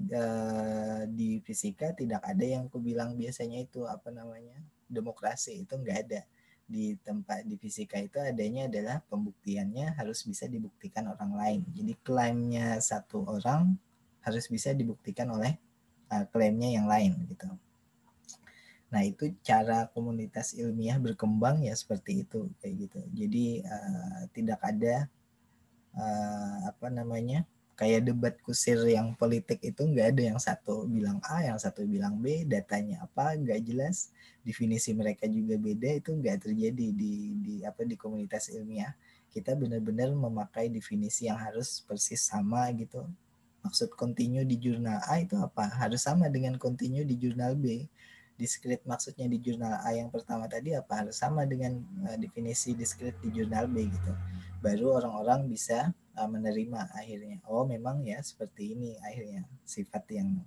di fisika tidak ada yang aku bilang biasanya itu demokrasi, itu enggak ada. Di tempat di fisika itu adanya adalah pembuktiannya harus bisa dibuktikan orang lain. Jadi klaimnya satu orang harus bisa dibuktikan oleh klaimnya yang lain gitu. Nah, itu cara komunitas ilmiah berkembang ya seperti itu kayak gitu. Jadi tidak ada apa namanya kayak debat kusir yang politik itu, nggak ada yang satu bilang A, yang satu bilang B, datanya apa nggak jelas, definisi mereka juga beda, itu nggak terjadi di komunitas ilmiah. Kita benar-benar memakai definisi yang harus persis sama gitu. Maksud continue di jurnal A itu apa? Harus sama dengan continue di jurnal B. Discrete maksudnya di jurnal A yang pertama tadi apa? Harus sama dengan definisi discrete di jurnal B gitu. Baru orang-orang bisa menerima akhirnya. Oh, memang ya seperti ini akhirnya sifat yang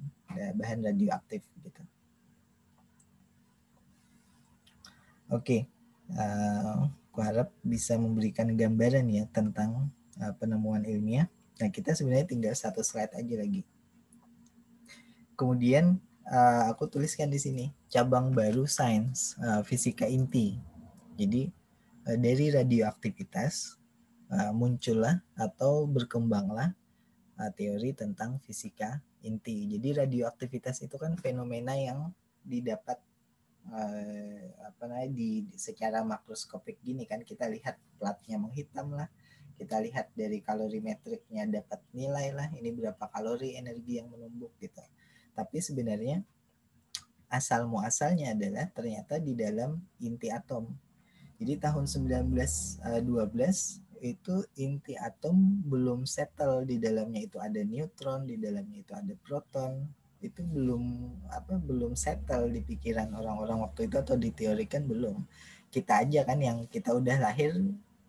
bahan radioaktif gitu. Oke. Aku harap bisa memberikan gambaran ya tentang penemuan ilmiah. Nah, kita sebenarnya tinggal satu slide aja lagi. Kemudian aku tuliskan di sini cabang baru sains fisika inti. Jadi dari radioaktivitas muncullah atau berkembanglah teori tentang fisika inti. Jadi radioaktivitas itu kan fenomena yang didapat secara makroskopik gini kan, kita lihat platnya menghitam lah, kita lihat dari kalorimetriknya dapat nilai lah, ini berapa kalori energi yang menumbuk gitu. Tapi sebenarnya asal muasalnya adalah ternyata di dalam inti atom. Jadi tahun 1912 itu inti atom belum settle, di dalamnya itu ada neutron, di dalamnya itu ada proton, itu belum settle di pikiran orang-orang waktu itu, atau diteorikan belum. Kita aja kan yang kita udah lahir,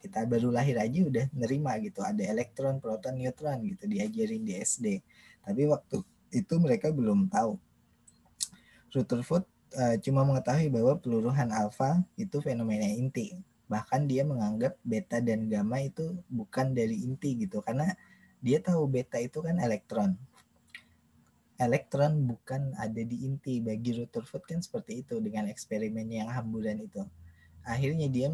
kita baru lahir aja udah nerima gitu, ada elektron, proton, neutron gitu, diajarin di SD. Tapi waktu itu mereka belum tahu. Rutherford cuma mengetahui bahwa peluruhan alfa itu fenomena inti. Bahkan dia menganggap beta dan gamma itu bukan dari inti gitu, karena dia tahu beta itu kan elektron. Elektron bukan ada di inti. Bagi Rutherford kan seperti itu dengan eksperimennya yang hamburan itu. Akhirnya dia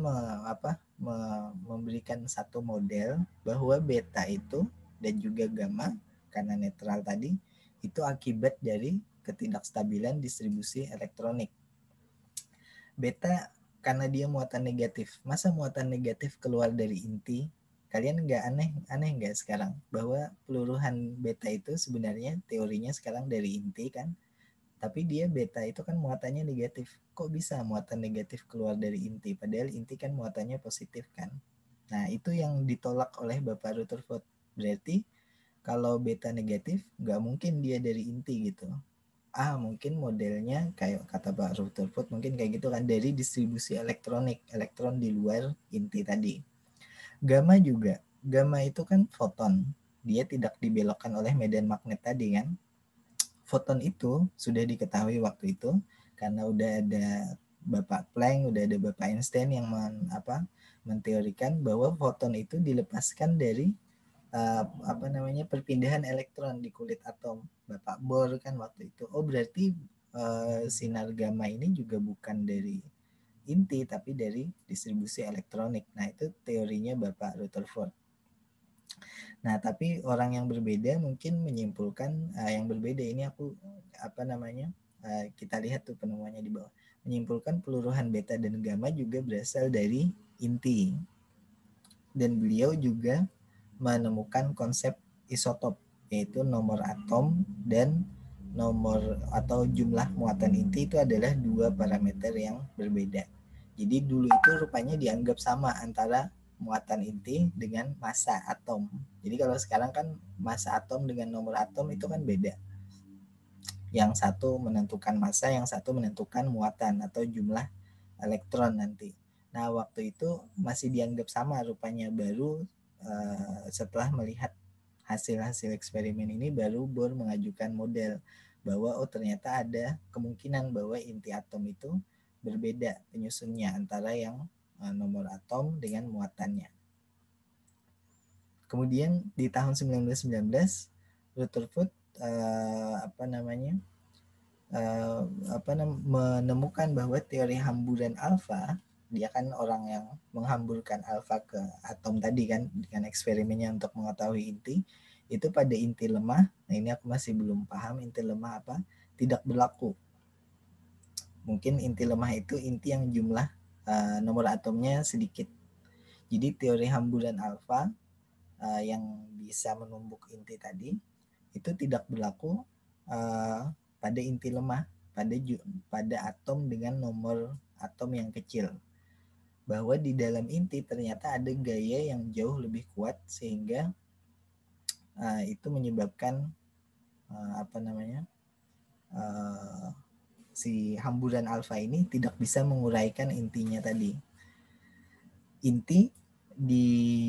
memberikan satu model bahwa beta itu dan juga gamma karena netral tadi itu akibat dari ketidakstabilan distribusi elektronik. Beta karena dia muatan negatif. Masa muatan negatif keluar dari inti? Kalian nggak aneh nggak sekarang bahwa peluruhan beta itu sebenarnya teorinya sekarang dari inti kan? Tapi dia beta itu kan muatannya negatif. Kok bisa muatan negatif keluar dari inti? Padahal inti kan muatannya positif kan? Nah, itu yang ditolak oleh Bapak Rutherford. Berarti kalau beta negatif, nggak mungkin dia dari inti gitu. Mungkin modelnya kayak kata Pak Rutherford, mungkin kayak gitu kan, dari distribusi elektronik, elektron di luar inti tadi. Gamma juga. Gamma itu kan foton. Dia tidak dibelokkan oleh medan magnet tadi kan. Foton itu sudah diketahui waktu itu karena udah ada Bapak Planck, udah ada Bapak Einstein yang menteorikan bahwa foton itu dilepaskan dari perpindahan elektron di kulit atom. Bapak Bohr kan waktu itu. Oh, berarti sinar gamma ini juga bukan dari inti tapi dari distribusi elektronik. Nah, itu teorinya Bapak Rutherford. Nah, tapi orang yang berbeda mungkin menyimpulkan yang berbeda. Ini aku kita lihat tuh penemuannya di bawah. Menyimpulkan peluruhan beta dan gamma juga berasal dari inti. Dan beliau juga menemukan konsep isotop, yaitu nomor atom dan nomor atau jumlah muatan inti itu adalah dua parameter yang berbeda. Jadi dulu itu rupanya dianggap sama antara muatan inti dengan massa atom. Jadi kalau sekarang kan massa atom dengan nomor atom itu kan beda. Yang satu menentukan massa, yang satu menentukan muatan atau jumlah elektron nanti. Nah, waktu itu masih dianggap sama rupanya, baru setelah melihat hasil-hasil eksperimen ini baru Bohr mengajukan model bahwa ternyata ada kemungkinan bahwa inti atom itu berbeda penyusunnya antara yang nomor atom dengan muatannya. Kemudian di tahun 1919 Rutherford menemukan bahwa teori hamburan alfa, dia kan orang yang menghamburkan alfa ke atom tadi kan dengan eksperimennya untuk mengetahui inti, itu pada inti lemah. Nah, ini aku masih belum paham inti lemah apa, tidak berlaku. Mungkin inti lemah itu inti yang jumlah nomor atomnya sedikit. Jadi teori hamburan alfa yang bisa menumbuk inti tadi itu tidak berlaku pada inti lemah, pada atom dengan nomor atom yang kecil. Bahwa di dalam inti ternyata ada gaya yang jauh lebih kuat sehingga itu menyebabkan si hamburan alfa ini tidak bisa menguraikan intinya tadi. Inti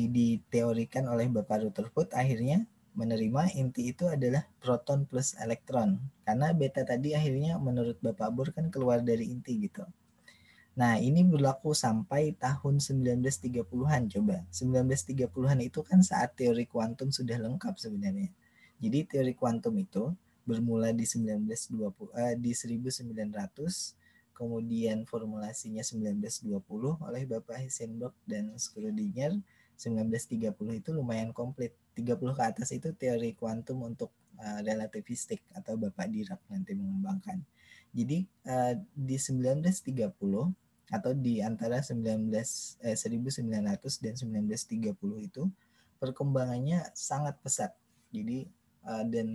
diteorikan oleh Bapak Rutherford akhirnya menerima inti itu adalah proton plus elektron. Karena beta tadi akhirnya menurut Bapak Bor kan keluar dari inti gitu. Nah, ini berlaku sampai tahun 1930-an coba. 1930-an itu kan saat teori kuantum sudah lengkap sebenarnya. Jadi teori kuantum itu bermula di 1900, kemudian formulasinya 1920 oleh Bapak Heisenberg dan Schrödinger. 1930 itu lumayan komplit. 30 ke atas itu teori kuantum untuk relativistik atau Bapak Dirac nanti mengembangkan. Jadi di 1930 atau di antara 1900 dan 1930 itu perkembangannya sangat pesat. Jadi dan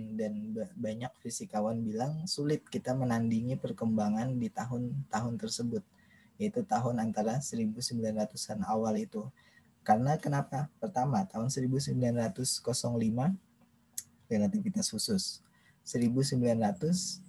banyak fisikawan bilang sulit kita menandingi perkembangan di tahun-tahun tersebut, yaitu tahun antara 1900-an awal itu. Karena kenapa? Pertama, tahun 1905 relativitas khusus, 1900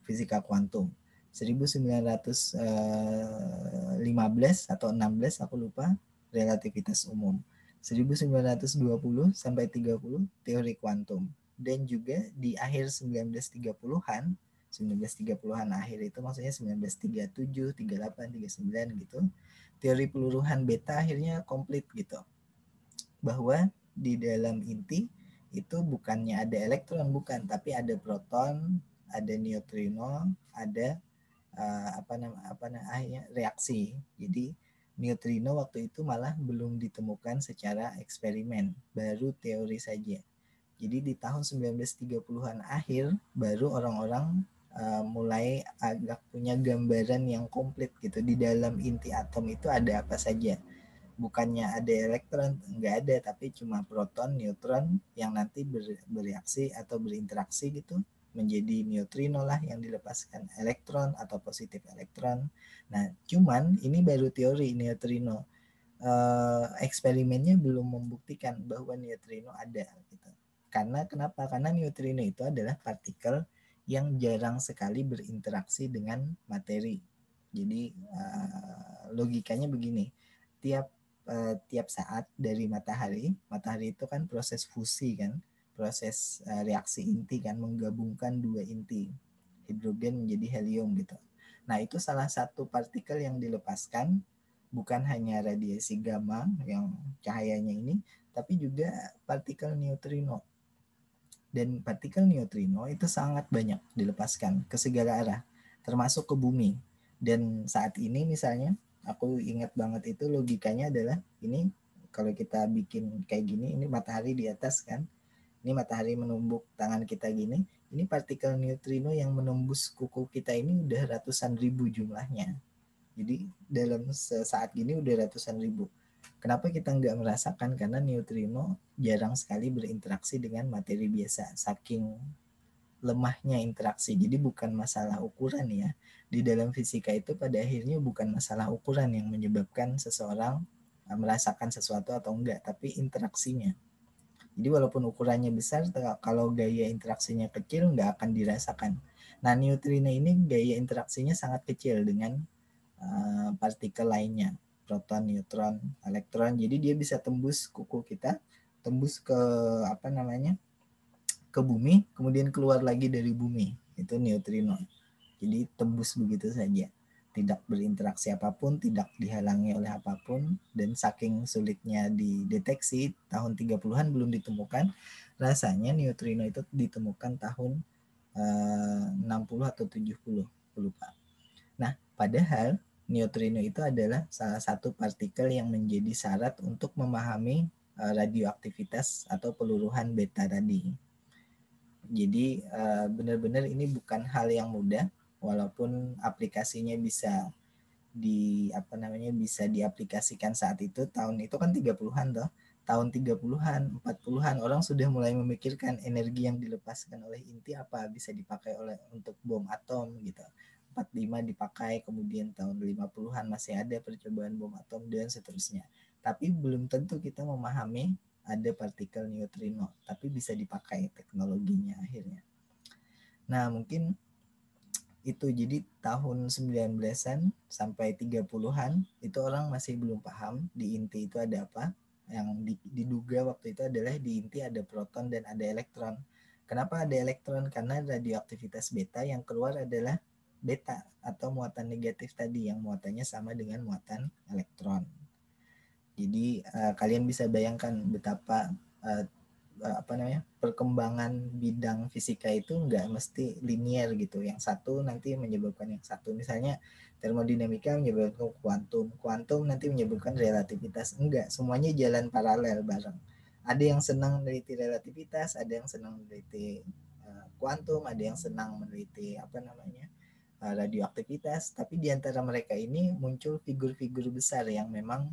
fisika kuantum, 1915 atau 16 aku lupa relativitas umum, 1920 sampai 30 teori kuantum, dan juga di akhir 1930-an 1930-an akhir itu maksudnya 1937, 38, 39 gitu, teori peluruhan beta akhirnya komplit gitu, bahwa di dalam inti itu bukannya ada elektron, bukan, tapi ada proton, ada neutrino, ada reaksi. Jadi neutrino waktu itu malah belum ditemukan secara eksperimen, baru teori saja. Jadi di tahun 1930-an akhir baru orang-orang mulai agak punya gambaran yang komplit gitu, di dalam inti atom itu ada apa saja. Bukannya ada elektron, enggak ada, tapi cuma proton, neutron yang nanti bereaksi atau berinteraksi gitu menjadi neutrino lah yang dilepaskan elektron atau positif elektron. Nah, cuman ini baru teori neutrino. Eksperimennya belum membuktikan bahwa neutrino ada gitu. Karena kenapa? Karena neutrino itu adalah partikel yang jarang sekali berinteraksi dengan materi. Jadi logikanya begini, tiap saat dari matahari itu kan proses fusi kan, proses reaksi inti kan, menggabungkan dua inti hidrogen menjadi helium gitu. Nah, itu salah satu partikel yang dilepaskan bukan hanya radiasi gamma yang cahayanya ini, tapi juga partikel neutrino. Dan partikel neutrino itu sangat banyak dilepaskan ke segala arah, termasuk ke bumi. Dan saat ini misalnya aku ingat banget itu logikanya adalah ini, kalau kita bikin kayak gini, ini matahari di atas kan, ini matahari menumbuk tangan kita gini, ini partikel neutrino yang menembus kuku kita ini udah ratusan ribu jumlahnya. Jadi dalam sesaat gini udah ratusan ribu. Kenapa kita nggak merasakan? Karena neutrino jarang sekali berinteraksi dengan materi biasa, saking lemahnya interaksi. Jadi bukan masalah ukuran ya. Di dalam fisika itu pada akhirnya bukan masalah ukuran yang menyebabkan seseorang merasakan sesuatu atau enggak, tapi interaksinya. Jadi walaupun ukurannya besar, kalau gaya interaksinya kecil nggak akan dirasakan. Nah, neutrino ini gaya interaksinya sangat kecil dengan partikel lainnya, proton, neutron, elektron. Jadi dia bisa tembus kuku kita, tembus ke ke bumi, kemudian keluar lagi dari bumi. Itu neutrino. Jadi tembus begitu saja, tidak berinteraksi apapun, tidak dihalangi oleh apapun, dan saking sulitnya dideteksi, tahun 30-an belum ditemukan. Rasanya neutrino itu ditemukan tahun 60 atau 70, lupa. Nah, padahal neutrino itu adalah salah satu partikel yang menjadi syarat untuk memahami radioaktivitas atau peluruhan beta tadi. Jadi benar-benar ini bukan hal yang mudah, walaupun aplikasinya bisa bisa diaplikasikan saat itu. Tahun itu kan 30-an toh. Tahun 30-an, 40-an orang sudah mulai memikirkan energi yang dilepaskan oleh inti apa bisa dipakai untuk bom atom gitu. 45 dipakai, kemudian tahun 50-an masih ada percobaan bom atom dan seterusnya. Tapi belum tentu kita memahami ada partikel neutrino, tapi bisa dipakai teknologinya akhirnya. Nah, mungkin itu jadi tahun 19-an sampai 30-an itu orang masih belum paham di inti itu ada apa. Yang diduga waktu itu adalah di inti ada proton dan ada elektron. Kenapa ada elektron? Karena radioaktivitas beta yang keluar adalah beta atau muatan negatif tadi yang muatannya sama dengan muatan elektron. Jadi kalian bisa bayangkan betapa perkembangan bidang fisika itu nggak mesti linear gitu. Yang satu nanti menyebabkan yang satu. Misalnya termodinamika menyebabkan kuantum nanti menyebabkan relativitas. Enggak, semuanya jalan paralel bareng. Ada yang senang meneliti relativitas, ada yang senang meneliti kuantum, ada yang senang meneliti radioaktivitas. Tapi di antara mereka ini muncul figur-figur besar yang memang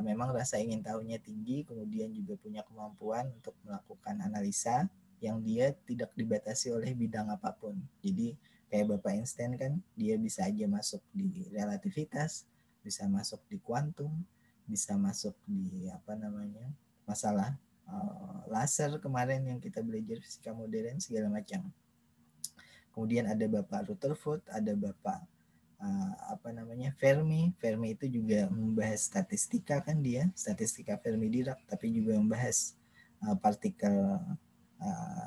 memang rasa ingin tahunya tinggi, kemudian juga punya kemampuan untuk melakukan analisa yang dia tidak dibatasi oleh bidang apapun. Jadi kayak Bapak Einstein kan, dia bisa aja masuk di relativitas, bisa masuk di kuantum, bisa masuk di masalah laser kemarin yang kita belajar fisika modern segala macam. Kemudian ada Bapak Rutherford, ada Bapak Fermi itu juga membahas statistika kan dia, statistika Fermi-Dirac, tapi juga membahas partikel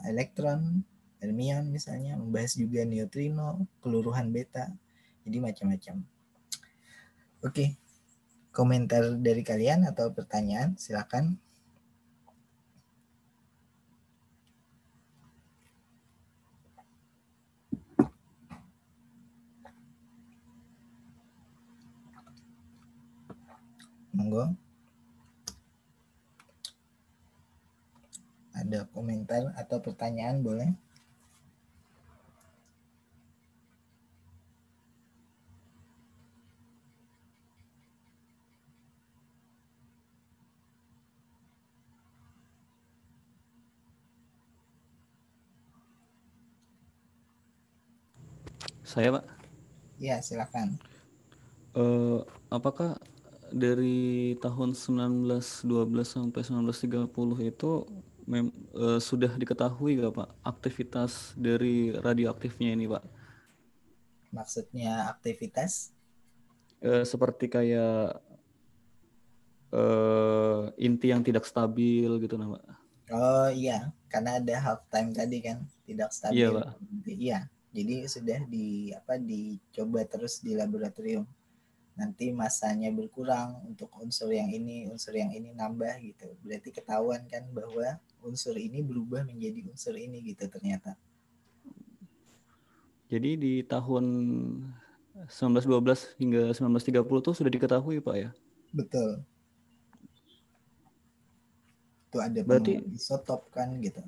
elektron, fermion misalnya, membahas juga neutrino, keluruhan beta, jadi macam-macam. Oke, komentar dari kalian atau pertanyaan silakan. Monggo. Ada komentar atau pertanyaan boleh? Saya, Pak. Ya, silakan. Apakah dari tahun 1912 sampai 1930 itu sudah diketahui nggak Pak aktivitas dari radioaktifnya ini Pak? Maksudnya aktivitas? Seperti kayak inti yang tidak stabil gitu nah Pak. Oh iya, karena ada half time tadi kan, tidak stabil. Iya Pak. Iya, jadi sudah dicoba terus di laboratorium. Nanti masanya berkurang untuk unsur yang ini nambah gitu. Berarti ketahuan kan bahwa unsur ini berubah menjadi unsur ini gitu ternyata. Jadi di tahun 1912 hingga 1930 itu sudah diketahui Pak ya? Betul. Itu ada Berarti pengembangan isotop kan gitu.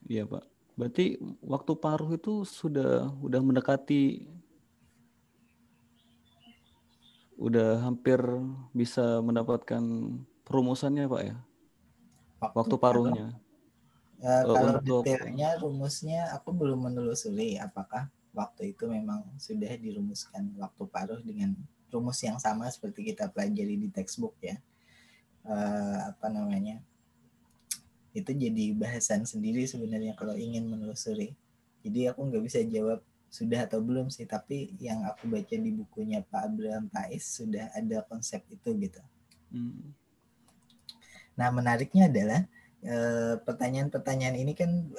iya Pak. Berarti waktu paruh itu sudah mendekati, udah hampir bisa mendapatkan perumusannya Pak ya? Waktu paruhnya. Kalau Untuk detailnya rumusnya aku belum menelusuri apakah waktu itu memang sudah dirumuskan waktu paruh dengan rumus yang sama seperti kita pelajari di textbook ya. Itu jadi bahasan sendiri sebenarnya kalau ingin menelusuri. Jadi aku nggak bisa jawab sudah atau belum sih, tapi yang aku baca di bukunya Pak Abraham Pais sudah ada konsep itu gitu. Nah, menariknya adalah pertanyaan-pertanyaan ini kan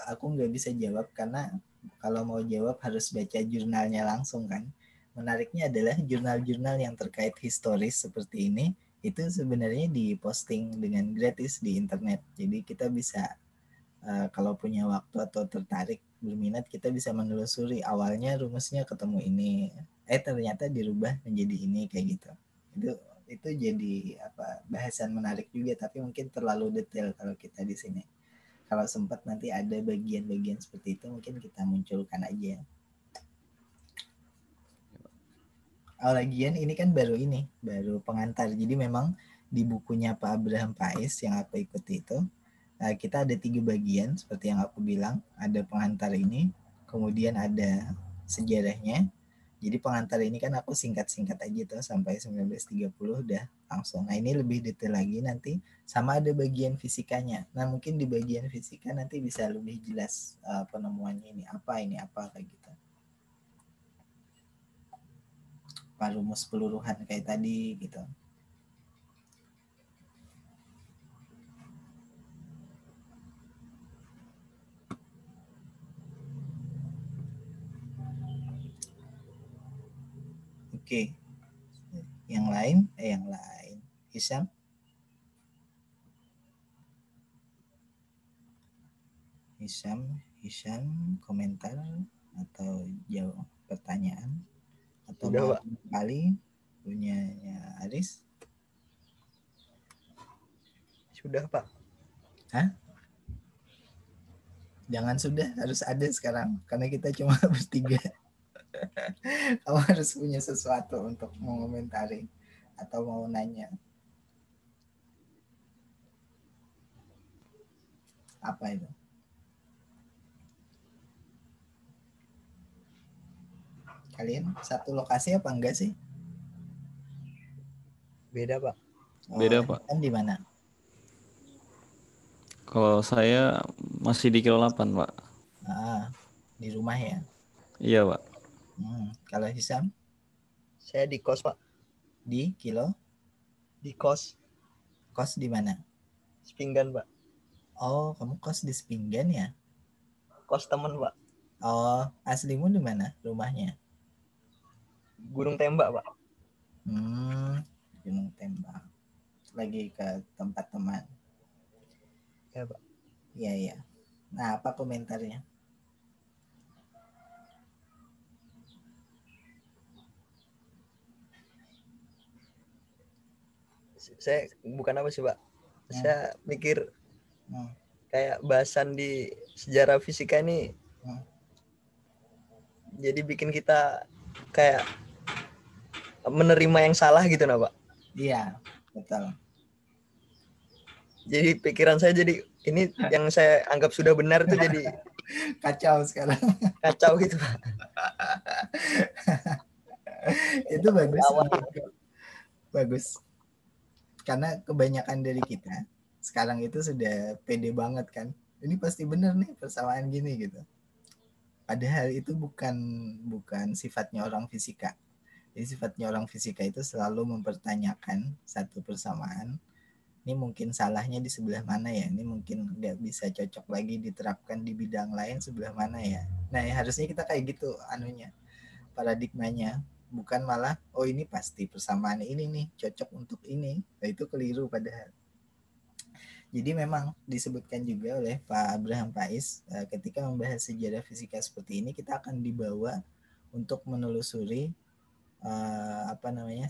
aku nggak bisa jawab karena kalau mau jawab harus baca jurnalnya langsung kan. Menariknya adalah jurnal-jurnal yang terkait historis seperti ini itu sebenarnya diposting dengan gratis di internet. Jadi kita bisa kalau punya waktu atau tertarik berminat kita bisa menelusuri awalnya rumusnya ketemu ini, ternyata dirubah menjadi ini kayak gitu. Itu jadi bahasan menarik juga tapi mungkin terlalu detail kalau kita di sini. kalau sempat nanti ada bagian-bagian seperti itu mungkin kita munculkan aja. Oh, lagian ini kan baru pengantar. Jadi memang di bukunya Pak Abraham Pais yang aku ikuti itu kita ada 3 bagian seperti yang aku bilang. Ada pengantar ini, kemudian ada sejarahnya. Jadi pengantar ini kan aku singkat-singkat aja tuh sampai 1930 udah langsung. Nah ini lebih detail lagi nanti sama ada bagian fisikanya. Nah mungkin di bagian fisika nanti bisa lebih jelas penemuannya ini apa kayak gitu. Rumus peluruhan kayak tadi gitu. Oke. Yang lain. Hisam. Hisam komentar atau jawab pertanyaan atau Sudah, Pak. kali punya Aris. Sudah, Pak. Hah? Jangan sudah, harus ada sekarang karena kita cuma bertiga. Kamu harus punya sesuatu untuk mengomentari atau mau nanya. Apa itu? Kalian satu lokasi apa enggak sih? Beda, Pak. Beda, Pak. Kan di mana? Kalau saya masih di kilo 8, Pak. Di rumah ya? Iya, Pak. Kalau Hisam? Saya di kos, Pak. Di kilo? Di kos. Kos di mana? Sepinggan, Pak. Oh, kamu kos di Sepinggan ya? Kos teman, Pak. Oh, aslimu di mana rumahnya? Gunung Tembak, Pak. Gunung Tembak. Lagi ke tempat teman. Ya, Pak. Iya. Nah, apa komentarnya? Saya bukan apa sih, Pak. Saya mikir kayak bahasan di sejarah fisika ini jadi bikin kita kayak menerima yang salah gitu, nah, Pak. Iya, betul. Jadi pikiran saya jadi ini yang saya anggap sudah benar itu jadi kacau sekarang. Kacau gitu, Pak. Itu bagus. Karena kebanyakan dari kita sekarang itu sudah pede banget kan. Ini pasti benar nih persamaan gini gitu. Padahal itu bukan sifatnya orang fisika. Jadi sifatnya orang fisika itu selalu mempertanyakan satu persamaan. Ini mungkin salahnya di sebelah mana ya? Ini mungkin nggak bisa cocok lagi diterapkan di bidang lain sebelah mana ya? Nah harusnya kita kayak gitu paradigmanya. Bukan malah, oh ini pasti persamaan ini nih, cocok untuk ini. Nah itu keliru padahal. Jadi memang disebutkan juga oleh Pak Abraham Pais ketika membahas sejarah fisika seperti ini, kita akan dibawa untuk menelusuri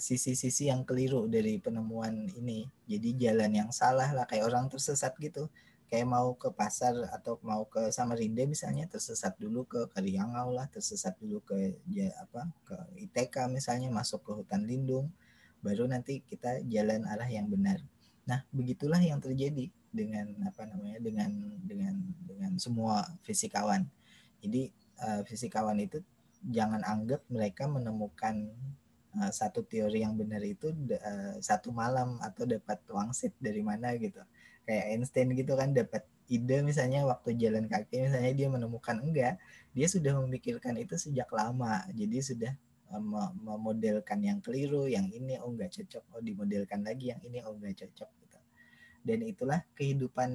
sisi-sisi yang keliru dari penemuan ini. Jadi jalan yang salah lah, kayak orang tersesat gitu. Kayak mau ke pasar atau mau ke Samarinda misalnya, tersesat dulu ke Kariangau lah, tersesat dulu ke ITK misalnya, masuk ke hutan lindung, baru nanti kita jalan arah yang benar. Nah, begitulah yang terjadi dengan dengan semua fisikawan. Jadi fisikawan itu jangan anggap mereka menemukan satu teori yang benar itu satu malam atau dapat wangsit dari mana gitu. Kayak Einstein gitu kan, dapat ide misalnya waktu jalan kaki misalnya dia menemukan, enggak, dia sudah memikirkan itu sejak lama. Jadi sudah memodelkan yang keliru, yang ini oh enggak cocok, oh dimodelkan lagi yang ini oh enggak cocok gitu. Dan itulah kehidupan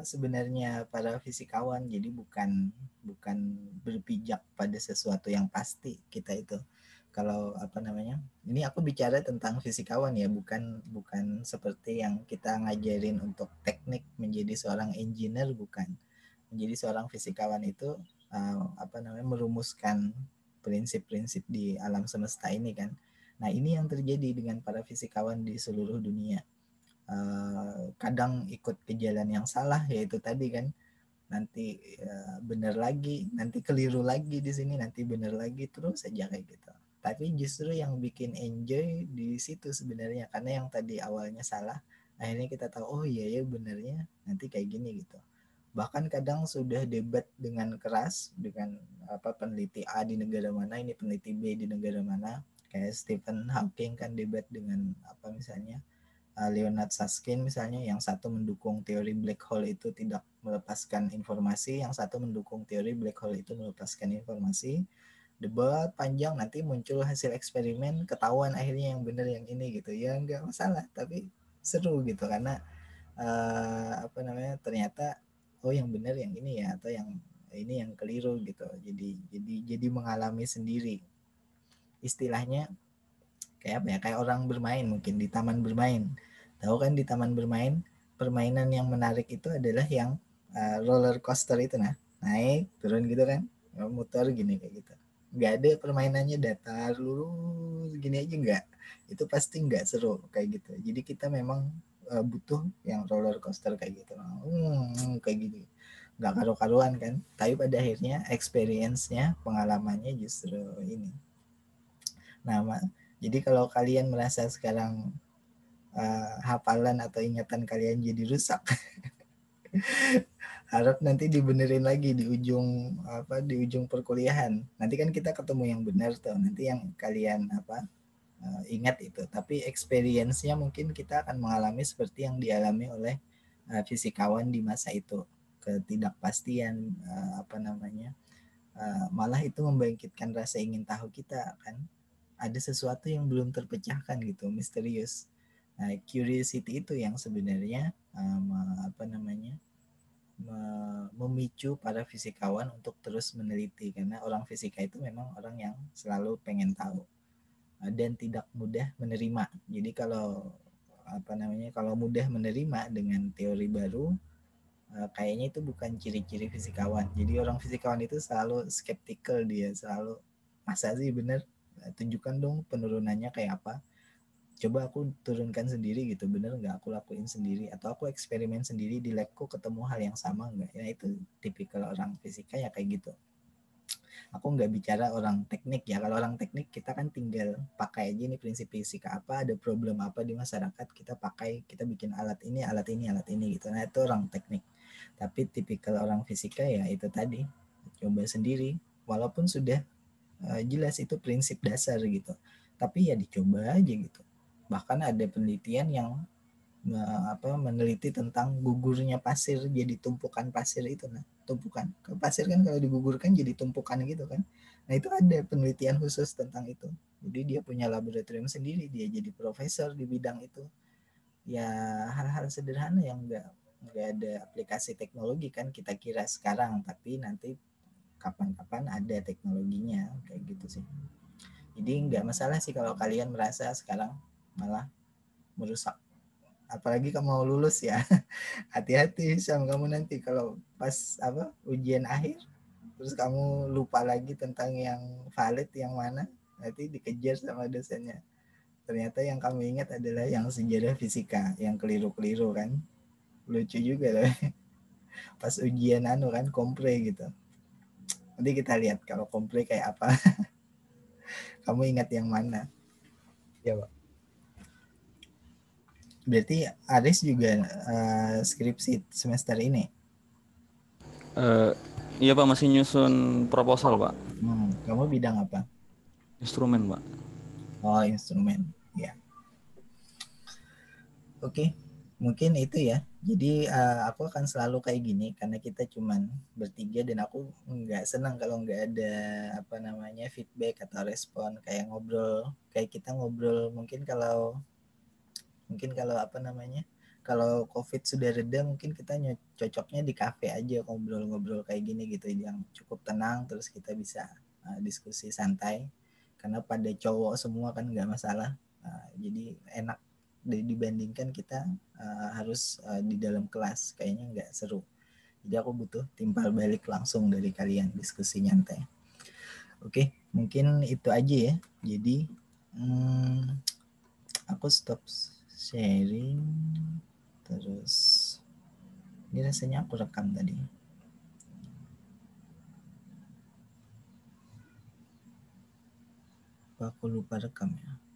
sebenarnya para fisikawan. Jadi bukan berpijak pada sesuatu yang pasti kita itu. Kalau ini aku bicara tentang fisikawan ya, bukan seperti yang kita ngajarin untuk teknik menjadi seorang engineer, bukan. Menjadi seorang fisikawan itu merumuskan prinsip-prinsip di alam semesta ini kan. Nah, ini yang terjadi dengan para fisikawan di seluruh dunia. kadang ikut ke jalan yang salah, yaitu tadi kan nanti benar lagi, nanti keliru lagi di sini, nanti benar lagi, terus saja kayak gitu. Tapi justru yang bikin enjoy di situ sebenarnya, karena yang tadi awalnya salah, akhirnya kita tahu oh iya ya benernya nanti kayak gini gitu. Bahkan kadang sudah debat dengan keras dengan peneliti A di negara mana, ini peneliti B di negara mana, kayak Stephen Hawking kan debat dengan misalnya Leonard Susskind misalnya, yang satu mendukung teori black hole itu tidak melepaskan informasi, yang satu mendukung teori black hole itu melepaskan informasi. Debat panjang, nanti muncul hasil eksperimen, ketahuan akhirnya yang benar yang ini gitu. Ya nggak masalah, tapi seru gitu karena ternyata oh yang benar yang ini ya, atau yang ini yang keliru gitu. Jadi mengalami sendiri. Istilahnya kayak apa ya, kayak orang bermain mungkin di taman bermain. Tahu kan di taman bermain, permainan yang menarik itu adalah yang roller coaster itu, naik turun gitu kan, muter gini kayak gitu. Nggak ada permainannya datar lurus gini aja, nggak, itu pasti nggak seru kayak gitu. Jadi kita memang butuh yang roller coaster kayak gitu, kayak gitu, nggak karu-karuan kan, tapi pada akhirnya experience-nya, pengalamannya justru ini. Nah, jadi kalau kalian merasa sekarang hafalan atau ingatan kalian jadi rusak, harap nanti dibenerin lagi di ujung perkuliahan. Nanti kan kita ketemu yang benar tuh, nanti yang kalian ingat itu. Tapi experience-nya mungkin kita akan mengalami seperti yang dialami oleh fisikawan di masa itu, ketidakpastian, malah itu membangkitkan rasa ingin tahu kita kan. Ada sesuatu yang belum terpecahkan gitu, misterius. Nah, curiosity itu yang sebenarnya memicu para fisikawan untuk terus meneliti, karena orang fisika itu memang orang yang selalu pengen tahu dan tidak mudah menerima. Jadi kalau kalau mudah menerima dengan teori baru, kayaknya itu bukan ciri-ciri fisikawan. Jadi orang fisikawan itu selalu skeptical, dia selalu masa sih bener, tunjukkan dong penurunannya kayak apa, coba aku turunkan sendiri gitu, bener nggak aku lakuin sendiri, atau aku eksperimen sendiri di labku ketemu hal yang sama nggak ya. Itu tipikal orang fisika ya kayak gitu. Aku nggak bicara orang teknik ya, kalau orang teknik kita kan tinggal pakai aja nih prinsip fisika apa, ada problem apa di masyarakat, kita pakai, kita bikin alat ini gitu. Nah itu orang teknik. Tapi tipikal orang fisika ya itu tadi, coba sendiri, walaupun sudah jelas itu prinsip dasar gitu, tapi ya dicoba aja gitu. Bahkan ada penelitian yang meneliti tentang gugurnya pasir jadi tumpukan pasir itu. Nah, tumpukan pasir kan kalau digugurkan jadi tumpukan gitu kan. Nah, itu ada penelitian khusus tentang itu. Jadi dia punya laboratorium sendiri, dia jadi profesor di bidang itu. Ya hal-hal sederhana yang enggak ada aplikasi teknologi kan kita kira sekarang, tapi nanti kapan-kapan ada teknologinya kayak gitu sih. Jadi nggak masalah sih kalau kalian merasa sekarang malah merusak, apalagi kamu mau lulus ya. Hati-hati sama kamu nanti kalau pas ujian akhir terus kamu lupa lagi tentang yang valid yang mana, nanti dikejar sama dosennya. Ternyata yang kamu ingat adalah yang sejarah fisika yang keliru-keliru kan. Lucu juga loh. Pas ujian kan kompre gitu. Nanti kita lihat kalau kompre kayak apa. Kamu ingat yang mana? Ya, Pak. Berarti Aris juga skripsi semester ini? Iya Pak, masih nyusun proposal Pak. Kamu bidang apa? Instrumen Pak. Oh, instrumen. Ya. Oke, mungkin itu ya. Jadi aku akan selalu kayak gini karena kita cuman bertiga dan aku nggak senang kalau nggak ada feedback atau respon, kayak ngobrol, kayak kita ngobrol. Mungkin kalau kalau COVID sudah reda, mungkin kita cocoknya di kafe aja ngobrol-ngobrol kayak gini gitu, yang cukup tenang, terus kita bisa diskusi santai. Karena pada cowok semua kan nggak masalah, jadi enak dibandingkan kita harus di dalam kelas, kayaknya nggak seru. Jadi aku butuh timbal balik langsung dari kalian, diskusi nyantai. Oke, mungkin itu aja ya. Jadi aku stop sharing, terus ini rasanya aku rekam tadi. Apa aku lupa rekam ya?